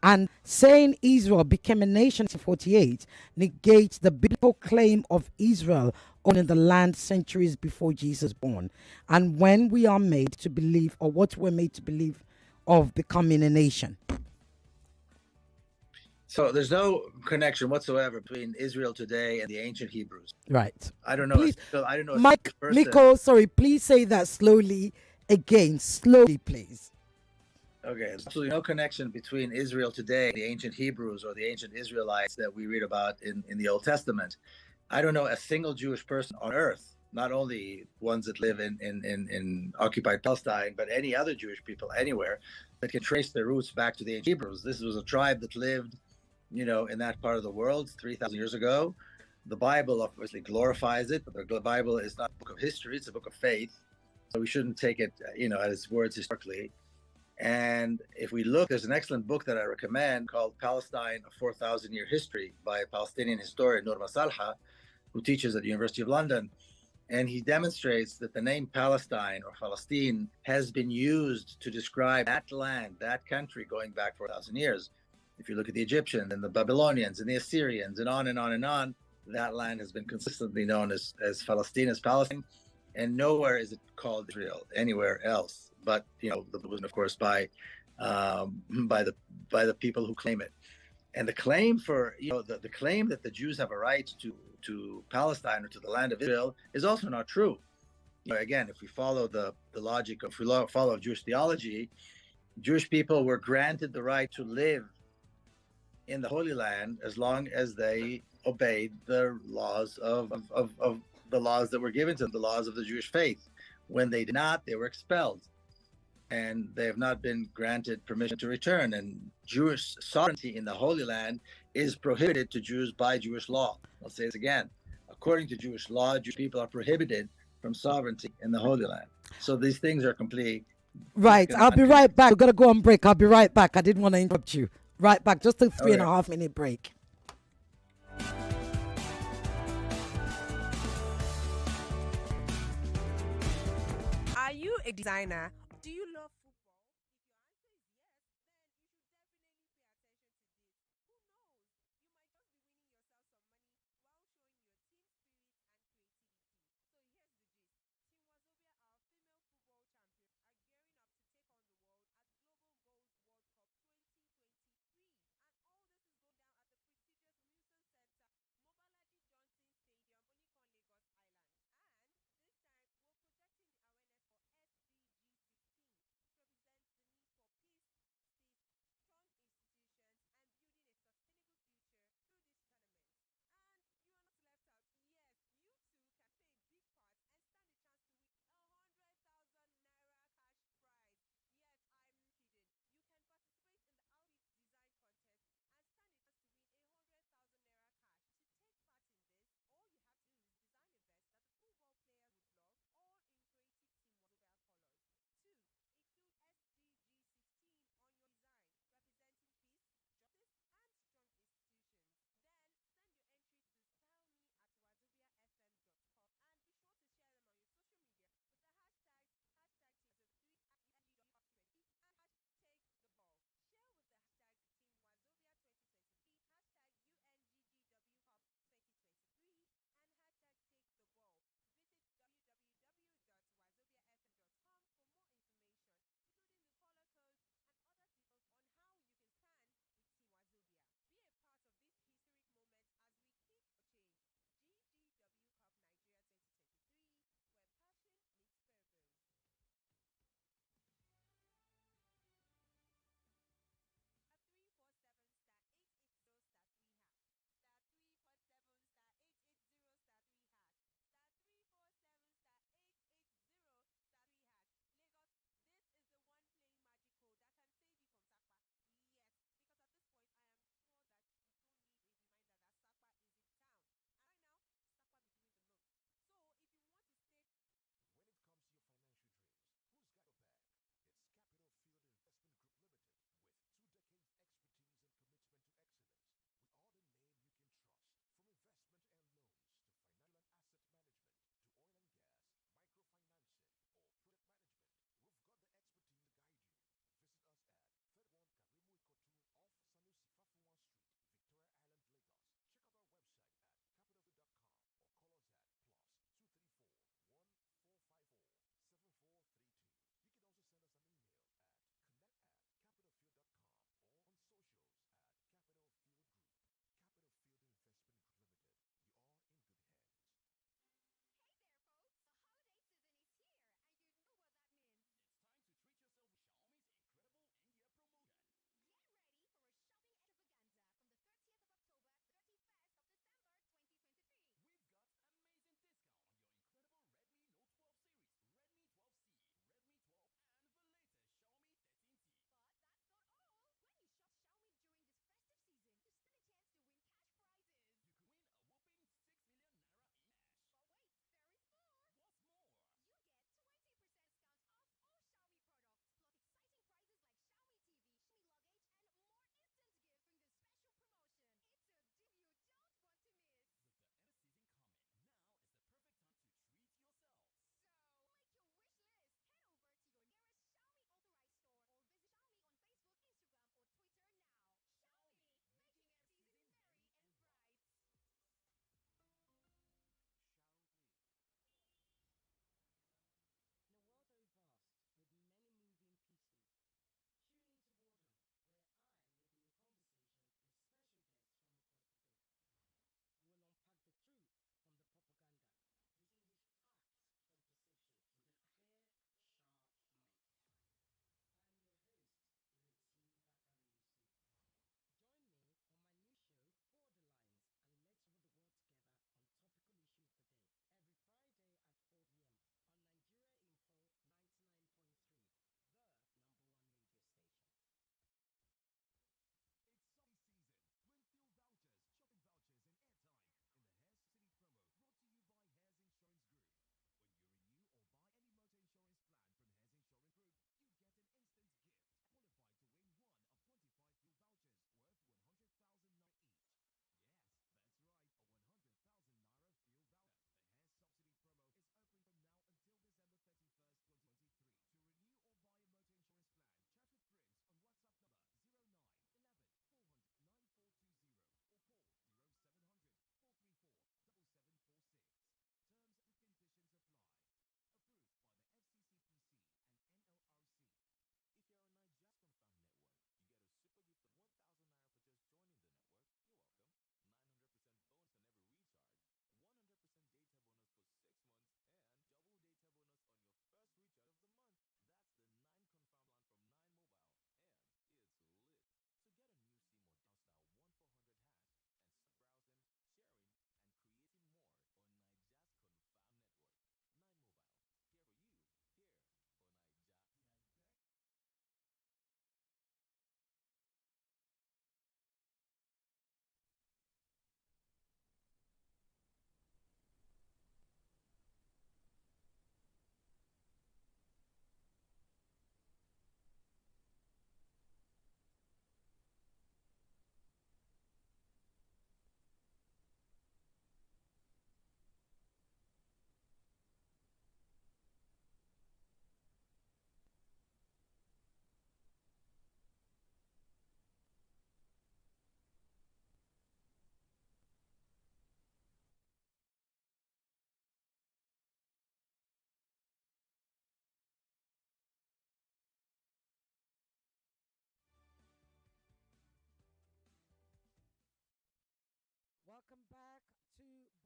and saying Israel became a nation in 48 negates the biblical claim of Israel owning the land centuries before Jesus born, and when we are made to believe, or what we're made to believe, of becoming a nation? So there's no connection whatsoever between Israel today and the ancient Hebrews. Right. I don't know. Please, I don't know. Mike, Miko, sorry, please say that slowly again. Slowly, please. Okay, there's absolutely no connection between Israel today, the ancient Hebrews, or the ancient Israelites that we read about in the Old Testament. I don't know a single Jewish person on earth, not only ones that live in occupied Palestine, but any other Jewish people anywhere that can trace their roots back to the ancient Hebrews. This was a tribe that lived, in that part of the world 3,000 years ago. The Bible obviously glorifies it, but the Bible is not a book of history, it's a book of faith. So we shouldn't take it, at its words historically. And if we look, there's an excellent book that I recommend called Palestine, a 4,000-Year History by a Palestinian historian, Nur Masalha, who teaches at the University of London. And he demonstrates that the name Palestine or Palestine has been used to describe that land, that country, going back 4,000 years. If you look at the Egyptians and the Babylonians and the Assyrians and on and on and on, that land has been consistently known as Palestine, as Palestine, and nowhere is it called Israel anywhere else. But of course, by the people who claim it, and the claim for the claim that the Jews have a right to Palestine or to the land of Israel is also not true. Again, if we follow the logic of follow Jewish theology, Jewish people were granted the right to live in the Holy Land as long as they obeyed the laws of the laws that were given to them, the laws of the Jewish faith. When they did not, they were expelled, and they have not been granted permission to return. And Jewish sovereignty in the Holy Land is prohibited to Jews by Jewish law. I'll say this again. According to Jewish law, Jewish people are prohibited from sovereignty in the Holy Land. So these things are completely right. I'll be right back. We've got to go on break. I'll be right back. I didn't want to interrupt you. Right back. Just a 3.5 minute break. Are you a designer? Do you love football?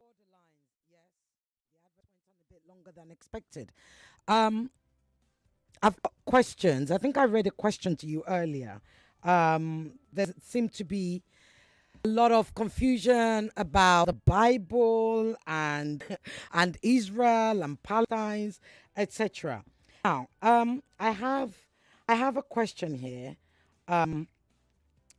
Borderlines, yes. The advert went on a bit longer than expected. Um, I've got questions. I think I read a question to you earlier. There seemed to be a lot of confusion about the Bible and and Israel and Palestine, etc. Now, I have a question here, and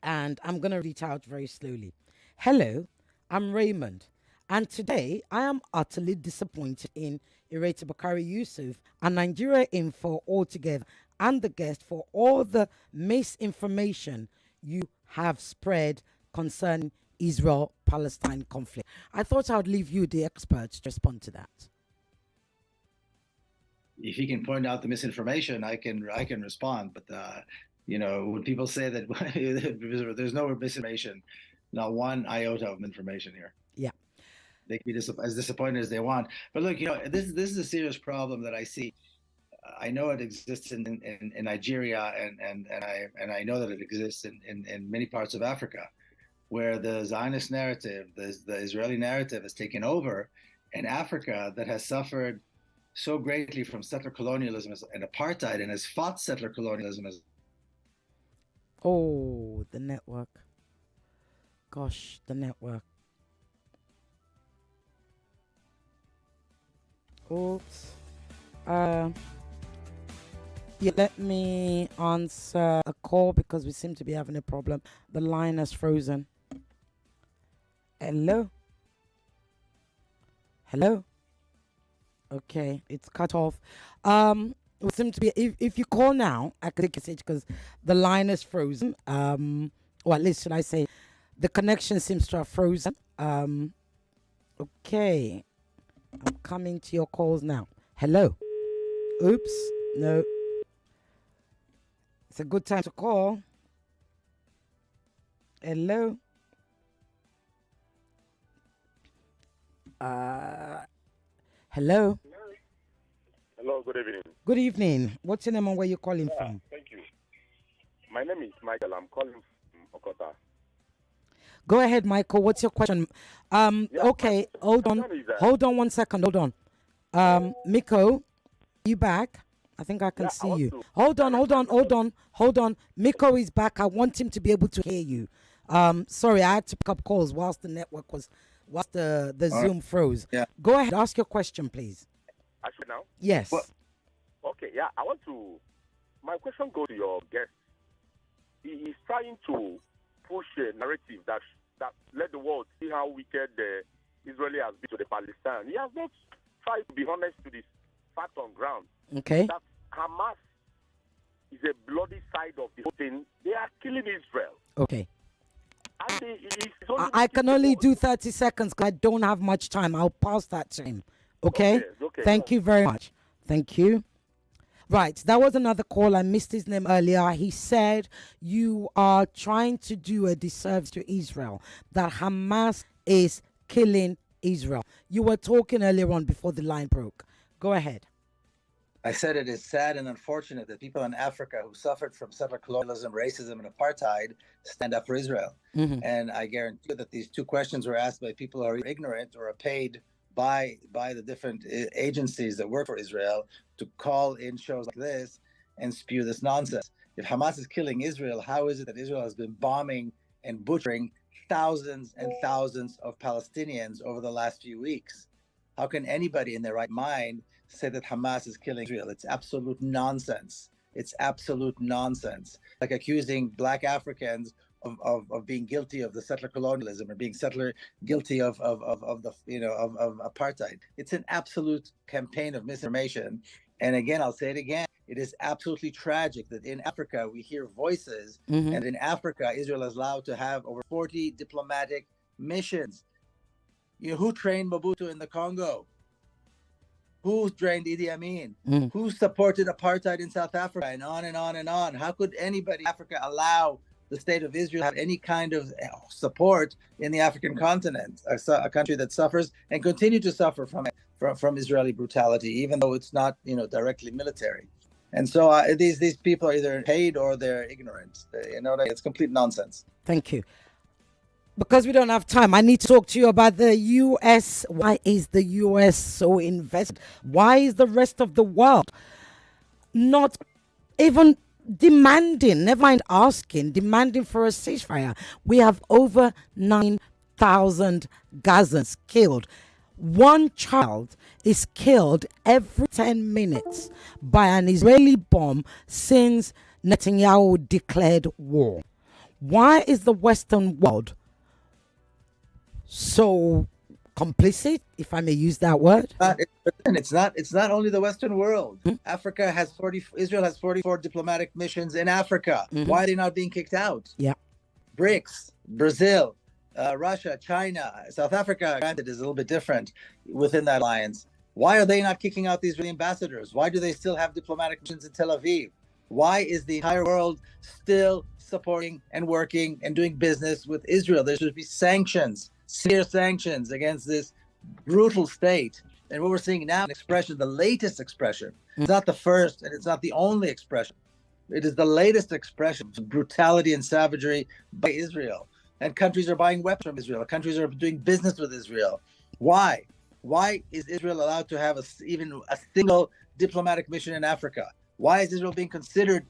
I'm gonna read it out very slowly. Hello, I'm Raymond, and today I am utterly disappointed in Ireti Bakare-Yusuf and Nigeria Info altogether, and the guest for all the misinformation you have spread concerning Israel-Palestine conflict. I thought I'd leave you, the experts, to respond to that. If you can point out the misinformation, I can respond. But when people say that there's no misinformation, not one iota of information here. Yeah. They can be as disappointed as they want. But look, this is a serious problem that I see. I know it exists in Nigeria, and I know that it exists in many parts of Africa, where the Zionist narrative, the Israeli narrative, has taken over in Africa, that has suffered so greatly from settler colonialism and apartheid, and has fought settler colonialism as. Oh, the network. Gosh, the network. Oops. Yeah, let me answer a call because we seem to be having a problem. The line has frozen. Hello? Hello? Okay, it's cut off. It seems to be, if you call now, I could take a message because the line is frozen. Or at least should I say, the connection seems to have frozen. Okay, I'm coming to your calls now. Hello. Oops, no. It's a good time to call. Hello. Hello. Hello, good evening. Good evening. What's your name and where you're calling from? Thank you. My name is Michael. I'm calling from Okota. Go ahead, Michael. What's your question? Okay, hold on. Hold on 1 second. Hold on. Miko, you back? I think I can see you. Hold on. Miko is back. I want him to be able to hear you. Sorry, I had to pick up calls whilst the network was, whilst the Zoom froze. Yeah. Go ahead. Ask your question, please. Actually now? Yes. Okay, yeah. My question goes to your guest. He is trying to push a narrative that let the world see how wicked the Israeli has been to the Palestine. He has not tried to be honest to this fact on ground. Okay. That Hamas is a bloody side of the whole thing. They are killing Israel. Okay. And I can only do 30 seconds because I don't have much time. I'll pass that to him. Okay? Thank you very much. Thank you. Right, that was another call. I missed his name earlier. He said you are trying to do a disservice to Israel, that Hamas is killing Israel. You were talking earlier on before the line broke. Go ahead. I said it is sad and unfortunate that people in Africa who suffered from settler colonialism, racism, and apartheid stand up for Israel. Mm-hmm. And I guarantee you that these two questions were asked by people who are ignorant or are paid by the different agencies that work for Israel to call in shows like this and spew this nonsense. If Hamas is killing Israel, how is it that Israel has been bombing and butchering thousands and thousands of Palestinians over the last few weeks? How can anybody in their right mind say that Hamas is killing Israel? It's absolute nonsense. It's absolute nonsense. Like accusing Black Africans of being guilty of the settler colonialism or being guilty of apartheid. It's an absolute campaign of misinformation. And again, I'll say it again. It is absolutely tragic that in Africa we hear voices, and in Africa Israel is allowed to have over 40 diplomatic missions. Who trained Mobutu in the Congo? Who trained Idi Amin? Who supported apartheid in South Africa? And on and on and on. How could anybody in Africa allow the state of Israel to have any kind of support in the African continent, a country that suffers and continue to suffer from Israeli brutality, even though it's not directly military? And so these people are either paid or they're ignorant. It's complete nonsense. Thank you. Because we don't have time, I need to talk to you about the U.S. Why is the U.S. so invested? Why is the rest of the world not even demanding, never mind asking, demanding for a ceasefire? We have over 9,000 Gazans killed. One child is killed every 10 minutes by an Israeli bomb since Netanyahu declared war. Why is the Western world so complicit, if I may use that word? It's not only the Western world. Africa has Israel has 44 diplomatic missions in Africa. Why are they not being kicked out? Yeah. BRICS, Brazil, Russia, China, South Africa, granted, is a little bit different within that alliance. Why are they not kicking out the Israeli ambassadors? Why do they still have diplomatic missions in Tel Aviv? Why is the entire world still supporting and working and doing business with Israel? There should be sanctions, severe sanctions against this brutal state. And what we're seeing now, the latest expression. It's not the first and it's not the only expression. It is the latest expression of brutality and savagery by Israel. And countries are buying weapons from Israel. Countries are doing business with Israel. Why? Why is Israel allowed to have even a single diplomatic mission in Africa? Why is Israel being considered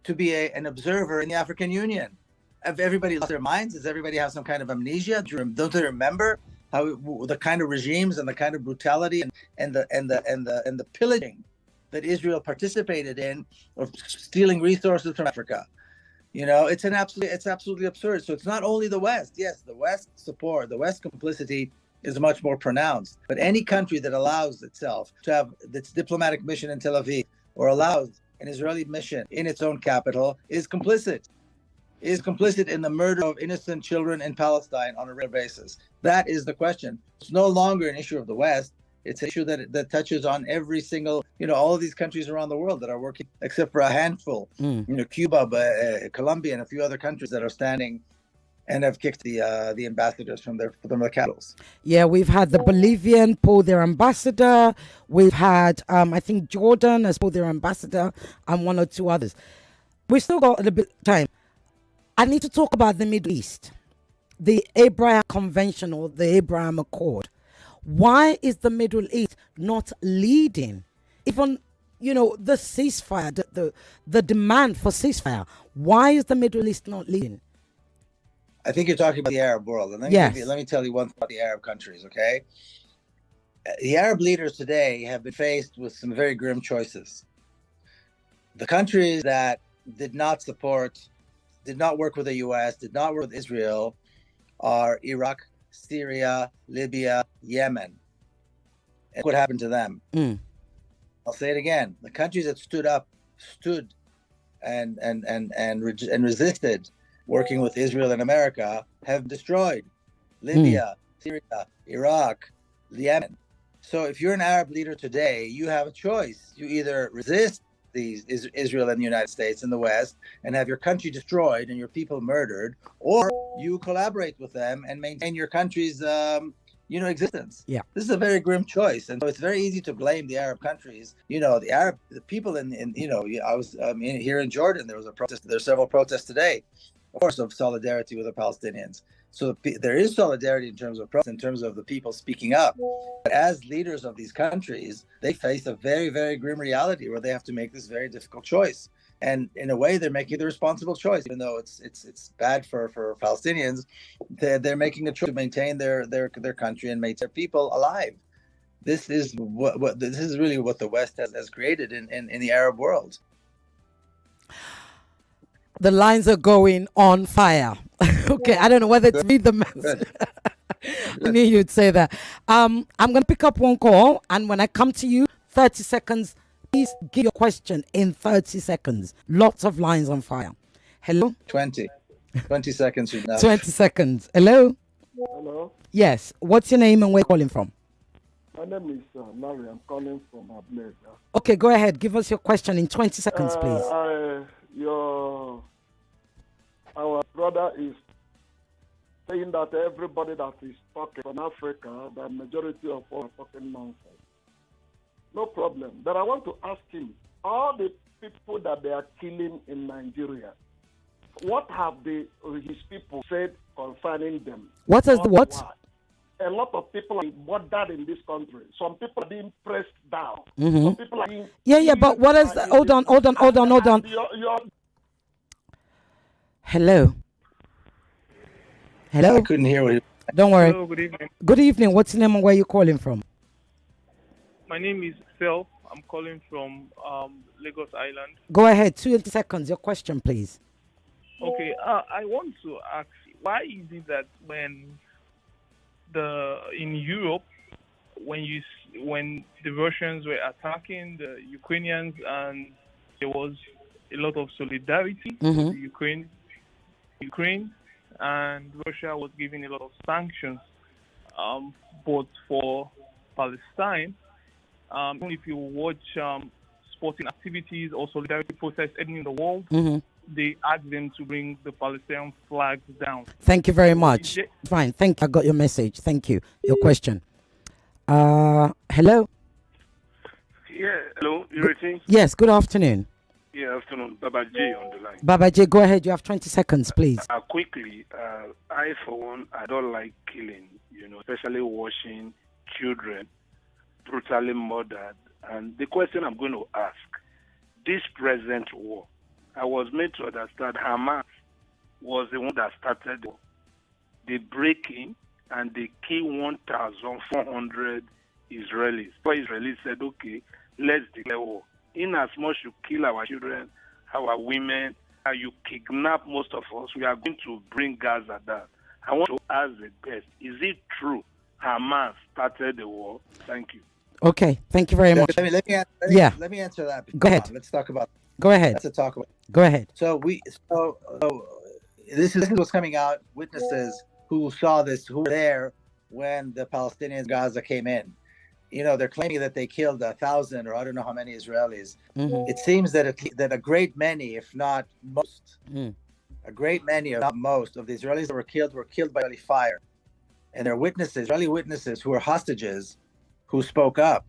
to be an observer in the African Union? Have everybody lost their minds? Does everybody have some kind of amnesia? Don't they remember how the kind of regimes and the kind of brutality and the pillaging that Israel participated in of stealing resources from Africa? You know, it's absolutely absurd. So it's not only the West. Yes, the West support, the West complicity is much more pronounced. But any country that allows itself to have its diplomatic mission in Tel Aviv or allows an Israeli mission in its own capital is complicit. Is complicit in the murder of innocent children in Palestine on a regular basis. That is the question. It's no longer an issue of the West. It's an issue that touches on every single, all of these countries around the world that are working, except for a handful, Cuba, Colombia, and a few other countries that are standing and have kicked the ambassadors from their capitals. Yeah, we've had the Bolivian pull their ambassador. We've had, I think Jordan has pulled their ambassador and one or two others. We've still got a little bit of time. I need to talk about the Middle East, the Abraham Convention or the Abraham Accord. Why is the Middle East not leading? Even, the ceasefire, the demand for ceasefire. Why is the Middle East not leading? I think you're talking about the Arab world. And let me tell you one thing about the Arab countries, okay? The Arab leaders today have been faced with some very grim choices. The countries that did not work with the U.S., did not work with Israel, are Iraq, Syria, Libya, Yemen. And what happened to them? I'll say it again. The countries that stood and resisted working with Israel and America have destroyed Libya, Syria, Iraq, Yemen. So if you're an Arab leader today, you have a choice. You either resist Israel and the United States and the West and have your country destroyed and your people murdered, or you collaborate with them and maintain your country's existence. Yeah. This is a very grim choice. And so it's very easy to blame the Arab countries. The people I was here in Jordan, there was a protest. There's several protests today, of course, of solidarity with the Palestinians. So there is solidarity in terms of protest, in terms of the people speaking up. But as leaders of these countries, they face a very, very grim reality where they have to make this very difficult choice. And in a way, they're making the responsible choice, even though it's bad for Palestinians. They're making the choice to maintain their country and make their people alive. This is really what the West has created in the Arab world. The lines are going on fire. Okay, I don't know whether to read the message. I knew you'd say that. I'm going to pick up one call, and when I come to you, 30 seconds, please give your question in 30 seconds. Lots of lines on fire. Hello? 20 seconds. 20 seconds. Hello? Hello? Yes. What's your name and where you're calling from? My name is Larry. I'm calling from Abled. Okay, go ahead. Give us your question in 20 seconds, please. Our brother is saying that everybody that is talking from Africa, the majority of all are talking nonsense. No problem. But I want to ask him, all the people that they are killing in Nigeria, What have his people said concerning them? What is the what? A lot of people are murdered in this country. Some people are being pressed down. Mm-hmm. Some people are being Yeah, but what is the, hold on. Hello. I couldn't hear what you. Don't worry. Hello, good evening. Good evening. What's the name and where you calling from? My name is Phil. I'm calling from Lagos Island. Go ahead. 20 seconds. Your question, please. Okay, I want to ask, why is it that when in Europe, when the Russians were attacking the Ukrainians and there was a lot of solidarity with Ukraine, and Russia was giving a lot of sanctions, but for Palestine, if you watch sporting activities or solidarity protests in the world, they ask them to bring the Palestinian flags down. Thank you very much. Fine. Thank you. I got your message. Thank you. Your question. Hello? Yeah, hello, Ireti? Yes, good afternoon. Yeah, afternoon. Baba J on the line. Baba J, go ahead. You have 20 seconds, please. Quickly, I, for one, I don't like killing, especially watching children brutally murdered. And the question I'm going to ask, this present war, I was made to understand Hamas was the one that started the war. They break in and they kill 1,400 Israelis. So Israelis said, okay, let's declare war. In as much you kill our children, our women, and you kidnap most of us, we are going to bring Gaza down. I want to ask the best, is it true Hamas started the war? Thank you. Okay, thank you very much. Let me answer that. Go ahead. Let's talk about. Go ahead. Let's talk about. Go ahead. So this is what's coming out. Witnesses who saw this, who were there when the Palestinians Gaza came in. They're claiming that they killed 1,000 or I don't know how many Israelis. It seems that a great many, if not most, a great many, if not most, of the Israelis that were killed by Israeli fire, and they're witnesses, Israeli witnesses who were hostages, who spoke up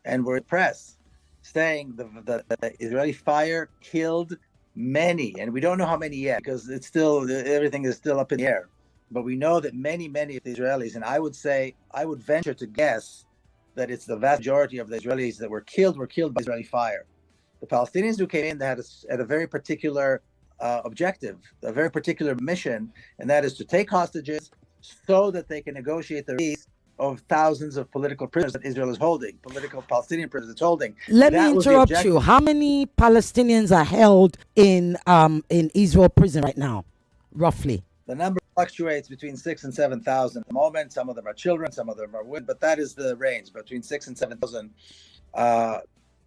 and were press, saying the Israeli fire killed many, and we don't know how many yet because it's still everything is still up in the air. But we know that many of the Israelis, and I would venture to guess that it's the vast majority of the Israelis that were killed by Israeli fire. The Palestinians who came in had a very particular objective, a very particular mission, and that is to take hostages so that they can negotiate the release of thousands of political prisoners that Israel is holding, political Palestinian prisoners it's holding. Let me interrupt you. How many Palestinians are held in Israel prison right now, roughly? The number fluctuates between 6,000 and 7,000 at the moment. Some of them are children, some of them are women, but that is the range. Between 6,000 and 7,000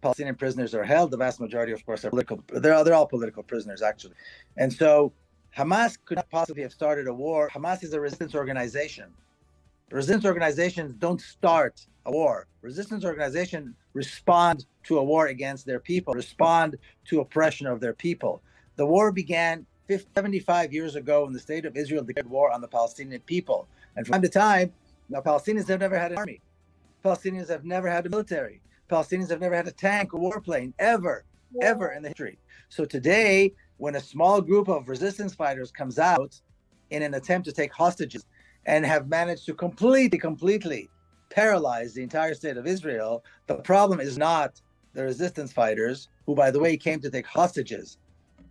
Palestinian prisoners are held. The vast majority, of course, are political. They're all political prisoners, actually. And so Hamas could not possibly have started a war. Hamas is a resistance organization. Resistance organizations don't start a war. Resistance organizations respond to a war against their people, respond to oppression of their people. The war began 75 years ago when the state of Israel declared war on the Palestinian people. And from time to time, now Palestinians have never had an army. Palestinians have never had a military. Palestinians have never had a tank or warplane, ever in the history. So today, when a small group of resistance fighters comes out in an attempt to take hostages and have managed to completely paralyze the entire state of Israel, the problem is not the resistance fighters, who, by the way, came to take hostages.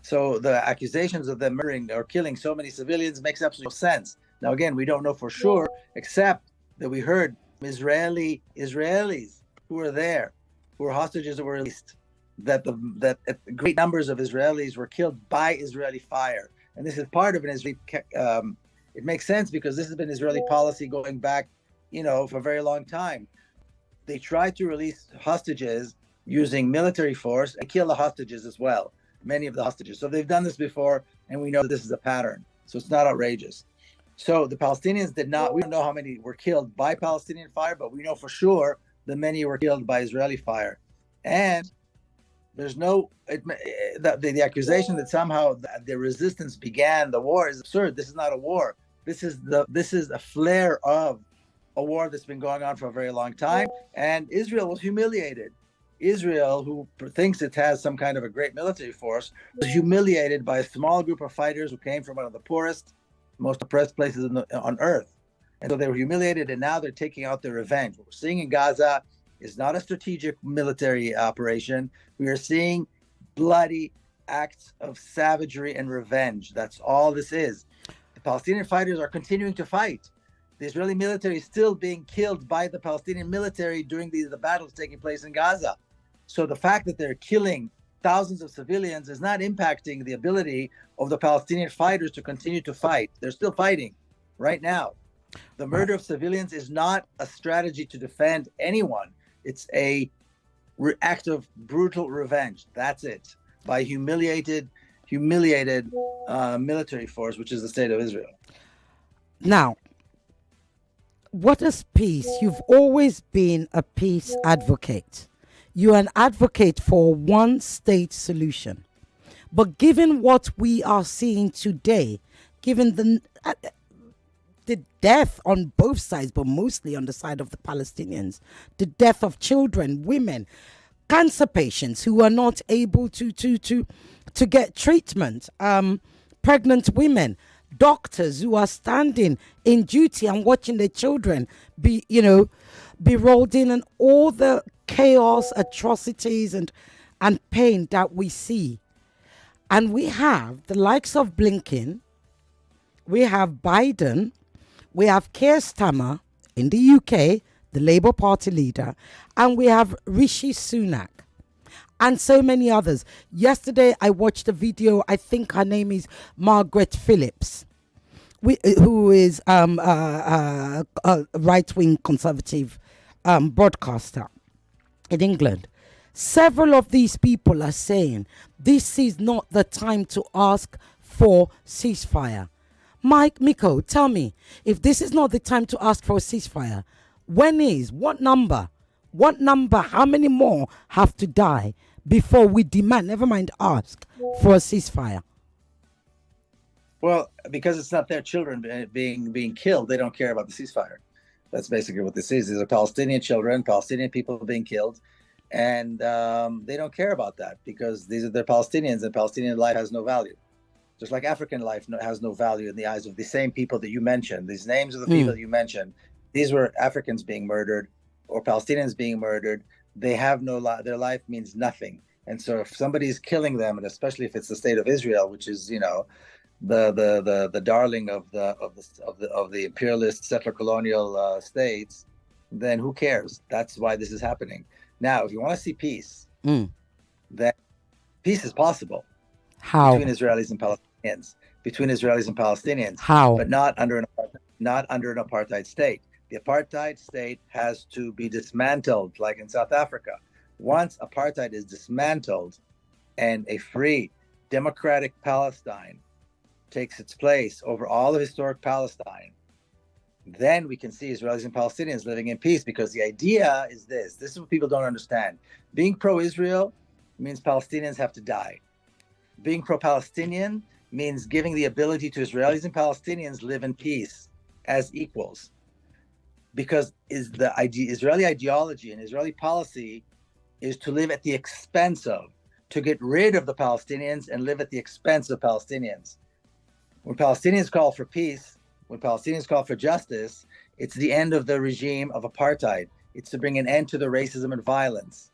So the accusations of them murdering or killing so many civilians makes absolutely no sense. Now, again, we don't know for sure, except that we heard Israelis who were there, who were hostages that were released, that great numbers of Israelis were killed by Israeli fire. And this is part of an Israeli, it makes sense because this has been Israeli policy going back, for a very long time. They tried to release hostages using military force and kill the hostages as well, many of the hostages. So they've done this before, and we know that this is a pattern. So it's not outrageous. So the Palestinians we don't know how many were killed by Palestinian fire, but we know for sure that many were killed by Israeli fire. And there's the accusation that somehow the resistance began the war is absurd. This is not a war. This is a flare of a war that's been going on for a very long time, and Israel was humiliated. Israel, who thinks it has some kind of a great military force, was humiliated by a small group of fighters who came from one of the poorest, most oppressed places on earth. And so they were humiliated, and now they're taking out their revenge. What we're seeing in Gaza is not a strategic military operation. We are seeing bloody acts of savagery and revenge. That's all this is. The Palestinian fighters are continuing to fight. The Israeli military is still being killed by the Palestinian military during the battles taking place in Gaza. So the fact that they're killing thousands of civilians is not impacting the ability of the Palestinian fighters to continue to fight. They're still fighting right now. The murder of civilians is not a strategy to defend anyone. It's a act of brutal revenge. That's it. By humiliated military force, which is the state of Israel. Now, what is peace? You've always been a peace advocate. You're an advocate for one state solution. But given what we are seeing today, given the death on both sides, but mostly on the side of the Palestinians, the death of children, women, cancer patients who are not able to get treatment, pregnant women, doctors who are standing in duty and watching their children be rolled in, and all the chaos, atrocities and pain that we see. And we have the likes of Blinken, we have Biden, we have Keir Starmer in the UK, the Labour Party leader, and we have Rishi Sunak and so many others. Yesterday, I watched a video. I think her name is Margaret Phillips, who is a right-wing conservative broadcaster in England. Several of these people are saying this is not the time to ask for ceasefire. Miko, tell me, if this is not the time to ask for a ceasefire, when is? What number? What number? How many more have to die before we demand, never mind ask, for a ceasefire? Well, because it's not their children being killed, they don't care about the ceasefire. That's basically what this is. These are Palestinian children, Palestinian people being killed, and they don't care about that because they're Palestinians, and Palestinian life has no value. Just like African life has no value in the eyes of the same people that you mentioned. These names of the people you mentioned, these were Africans being murdered or Palestinians being murdered. They have no life. Their life means nothing. And so if somebody's killing them, and especially if it's the state of Israel, which is, the darling of the imperialist settler colonial states, then who cares? That's why this is happening. Now, if you want to see peace, then peace is possible. How? Between Israelis and Palestinians. How? But not under an apartheid state. The apartheid state has to be dismantled, like in South Africa. Once apartheid is dismantled and a free, democratic Palestine takes its place over all of historic Palestine, then we can see Israelis and Palestinians living in peace, because the idea is this. This is what people don't understand. Being pro-Israel means Palestinians have to die. Being pro-Palestinian means giving the ability to Israelis and Palestinians live in peace as equals. Because Israeli ideology and Israeli policy is to live at the expense of, to get rid of the Palestinians and live at the expense of Palestinians. When Palestinians call for peace, when Palestinians call for justice, it's the end of the regime of apartheid. It's to bring an end to the racism and violence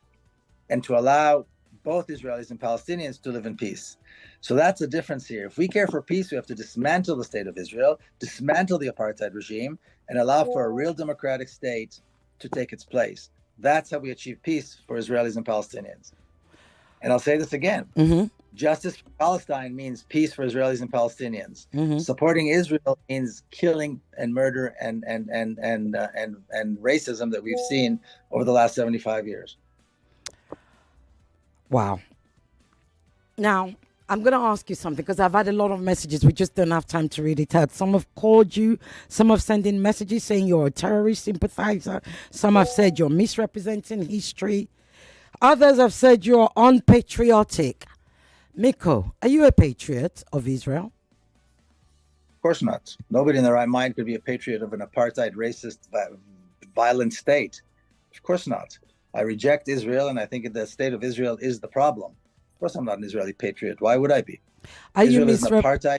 and to allow both Israelis and Palestinians to live in peace. So that's the difference here. If we care for peace, we have to dismantle the state of Israel, dismantle the apartheid regime, and allow for a real democratic state to take its place. That's how we achieve peace for Israelis and Palestinians. And I'll say this again. Justice for Palestine means peace for Israelis and Palestinians. Supporting Israel means killing and murder and racism that we've seen over the last 75 years. Wow. Now, I'm going to ask you something, because I've had a lot of messages. We just don't have time to read it out. Some have called you. Some have sent in messages saying you're a terrorist sympathizer. Some have said you're misrepresenting history. Others have said you're unpatriotic. Miko, are you a patriot of Israel? Of course not. Nobody in their right mind could be a patriot of an apartheid, racist, violent state. Of course not. I reject Israel, and I think the state of Israel is the problem. Of course, I'm not an Israeli patriot. Why would I be? Israel is an apartheid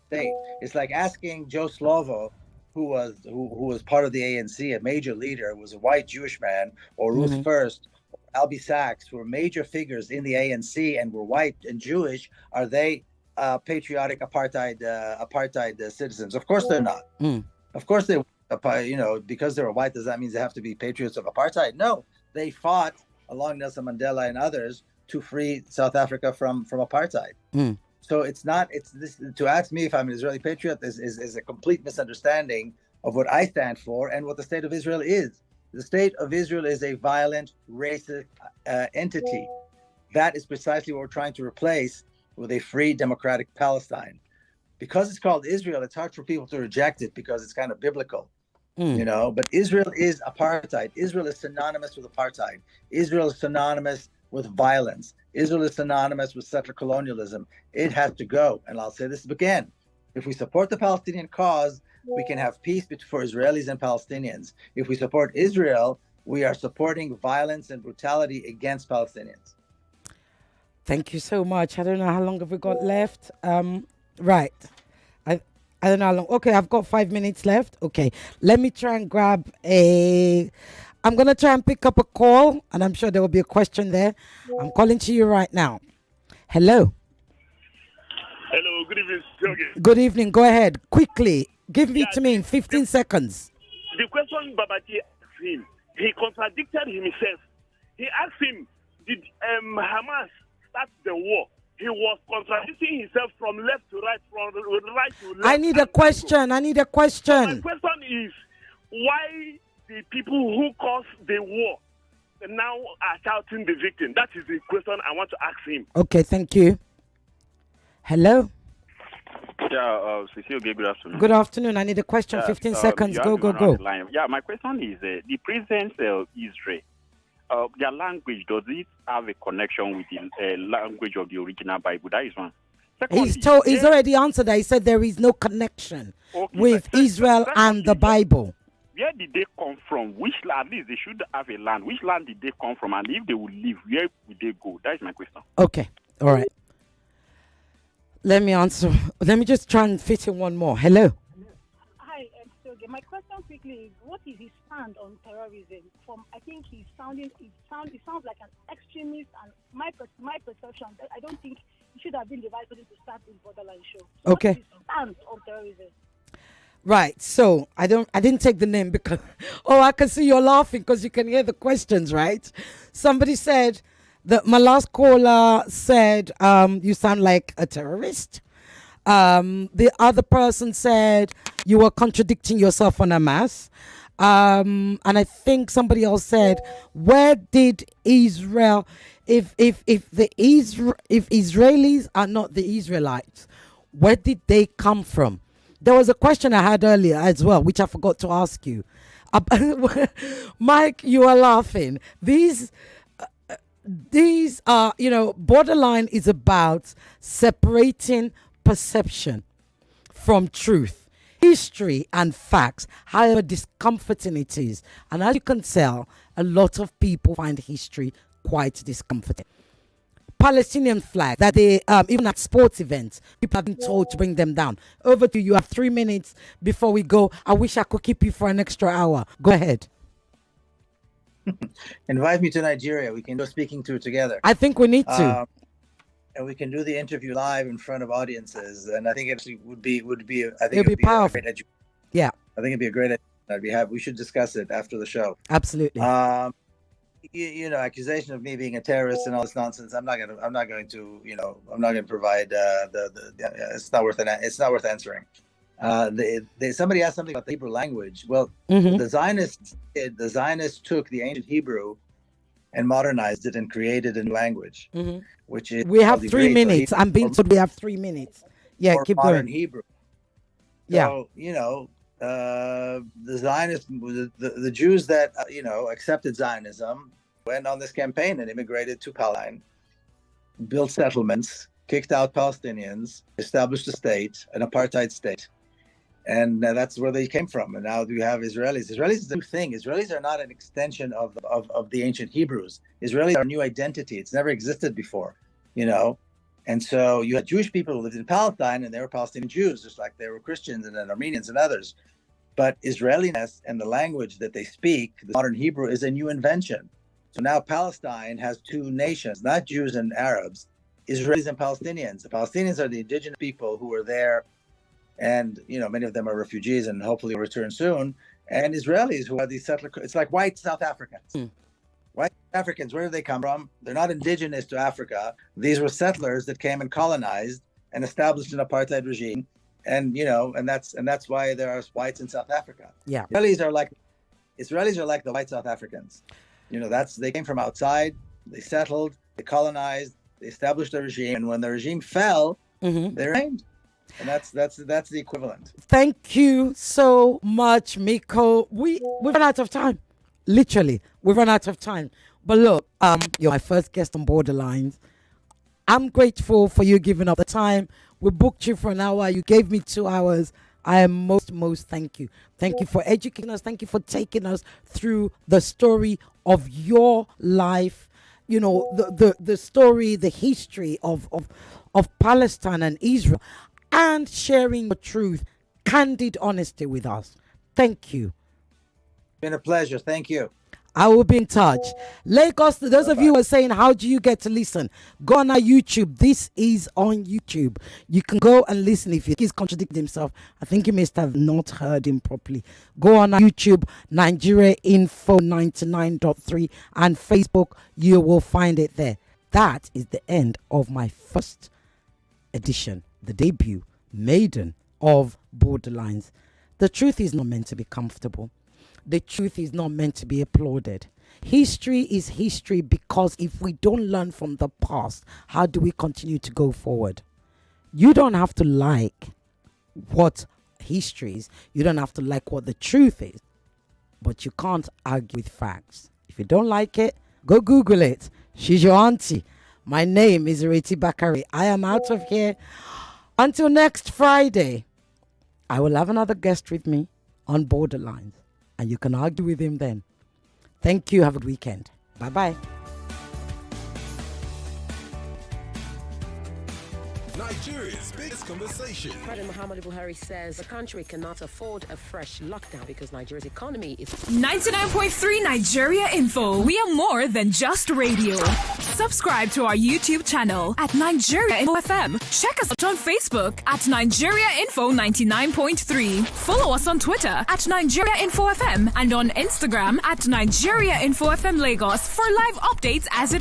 state. It's like asking Joe Slovo, who was part of the ANC, a major leader, was a white Jewish man, or Ruth First, or Albie Sachs, who were major figures in the ANC and were white and Jewish. Are they patriotic apartheid citizens? Of course they're not. Of course they, because they were white, does that mean they have to be patriots of apartheid? No, they fought along Nelson Mandela and others to free South Africa from apartheid. So it's not. It's this. To ask me if I'm an Israeli patriot is a complete misunderstanding of what I stand for and what the state of Israel is. The state of Israel is a violent, racist entity. That is precisely what we're trying to replace with a free, democratic Palestine. Because it's called Israel, it's hard for people to reject it because it's kind of biblical, But Israel is apartheid. Israel is synonymous with apartheid. Israel is synonymous with violence. Israel is synonymous with settler colonialism. It has to go. And I'll say this again. If we support the Palestinian cause, we can have peace for Israelis and Palestinians. If we support Israel, we are supporting violence and brutality against Palestinians. Thank you so much. I don't know how long have we got left. Right. I don't know how long. Okay, I've got 5 minutes left. Okay. Let me try and grab I'm going to try and pick up a call, and I'm sure there will be a question there. I'm calling to you right now. Hello. Hello, good evening, Sergey. Good evening. Go ahead. Quickly. Give me to me in 15 seconds. The question Babati asked him, he contradicted himself. He asked him, did Hamas start the war? He was contradicting himself from left to right, from right to left. I need a question. So my question is, why the people who caused the war now are shouting the victim? That is the question I want to ask him. Okay, thank you. Hello? Yeah, Cecile, good afternoon. Good afternoon. I need a question. 15 seconds. Go. Yeah, my question is, the present Israel, their language, does it have a connection with the language of the original Bible? That is one. He's already answered that. He said there is no connection with Israel and the Bible. Where did they come from? Which land? At least they should have a land. Which land did they come from? And if they would leave, where would they go? That is my question. Okay. All right. Let me answer. Let me just try and fit in one more. Hello. Hi, Sergey. My question quickly is, what is his stand on terrorism? I think he sounds like an extremist, and my perception, I don't think he should have been the right person to start this borderline show. So okay. What is his stand on terrorism? Right. So I didn't take the name because I can see you're laughing because you can hear the questions, right? Somebody said that my last caller said you sound like a terrorist. The other person said you were contradicting yourself on Hamas. And I think somebody else said, where did Israel, if Israelis are not the Israelites, where did they come from? There was a question I had earlier as well, which I forgot to ask you. Mike, you are laughing. These are, borderline is about separating perception from truth, history and facts, however discomforting it is. And as you can tell, a lot of people find history quite discomforting. Palestinian flag that they even at sports events people have been told to bring them down. Over to you. You have 3 minutes before we go. I wish I could keep you for an extra hour. Go ahead. Invite me to Nigeria. We can do a speaking tour together. I think we need to. And we can do the interview live in front of audiences. And I think it actually would be powerful. Yeah. I think it'd be a great idea. We should discuss it after the show. Absolutely. Accusation of me being a terrorist and all this nonsense. I'm not going to provide it's not worth answering. Somebody asked something about the Hebrew language. Well, the Zionists took the ancient Hebrew and modernized it and created a new language, which is we have 3 minutes. I'm being told we have 3 minutes. Yeah, keep modern going. Hebrew. Yeah. So, the Zionists, the Jews that accepted Zionism went on this campaign and immigrated to Palestine, built settlements, kicked out Palestinians, established a state, an apartheid state, And that's where they came from. And now we have Israelis. Israelis is the new thing. Israelis are not an extension of the ancient Hebrews. Israelis are a new identity. It's never existed before, you know. And so you had Jewish people who lived in Palestine, and they were Palestinian Jews, just like they were Christians and then Armenians and others. But Israeliness and the language that they speak, the modern Hebrew, is a new invention. So now Palestine has two nations, not Jews and Arabs, Israelis and Palestinians. The Palestinians are the indigenous people who were there, and you know, many of them are refugees and hopefully will return soon. And Israelis who are these settler, it's like white South Africans. White Africans, where do they come from? They're not indigenous to Africa. These were settlers that came and colonized and established an apartheid regime. And you know, and that's why there are whites in South Africa. Yeah. Israelis are like the white South Africans. You know, they came from outside, they settled, they colonized, they established a regime, and when the regime fell, they remained. And that's the equivalent. Thank you so much, Miko. We've run out of time. Literally, we've run out of time. But look, you're my first guest on Borderlines. I'm grateful for you giving up the time. We booked you for an hour. You gave me 2 hours. I am most thank you. Thank you for educating us. Thank you for taking us through the story of your life. You know, the story, the history of Palestine and Israel, and sharing the truth, candid honesty with us. Thank you. It's been a pleasure. Thank you. I will be in touch. Lagos, those of you who are saying, how do you get to listen? Go on our YouTube. This is on YouTube. You can go and listen. If he's contradicted himself, I think you must have not heard him properly. Go on our YouTube, Nigeria Info 99.3, and Facebook. You will find it there. That is the end of my first edition, the debut, maiden of Borderlines. The truth is not meant to be comfortable. The truth is not meant to be applauded. History is history, because if we don't learn from the past, how do we continue to go forward? You don't have to like what history is. You don't have to like what the truth is. But you can't argue with facts. If you don't like it, go Google it. She's your auntie. My name is Ireti Bakare. I am out of here. Until next Friday, I will have another guest with me on Borderlines. And you can argue with him then. Thank you. Have a good weekend. Bye-bye. Nigeria's biggest conversation. President Muhammadu Buhari says the country cannot afford a fresh lockdown because Nigeria's economy is 99.3 Nigeria Info. We are more than just radio. Subscribe to our YouTube channel at Nigeria Info FM. Check us out on Facebook at Nigeria Info 99.3. Follow us on Twitter at Nigeria Info FM and on Instagram at Nigeria Info FM Lagos for live updates as it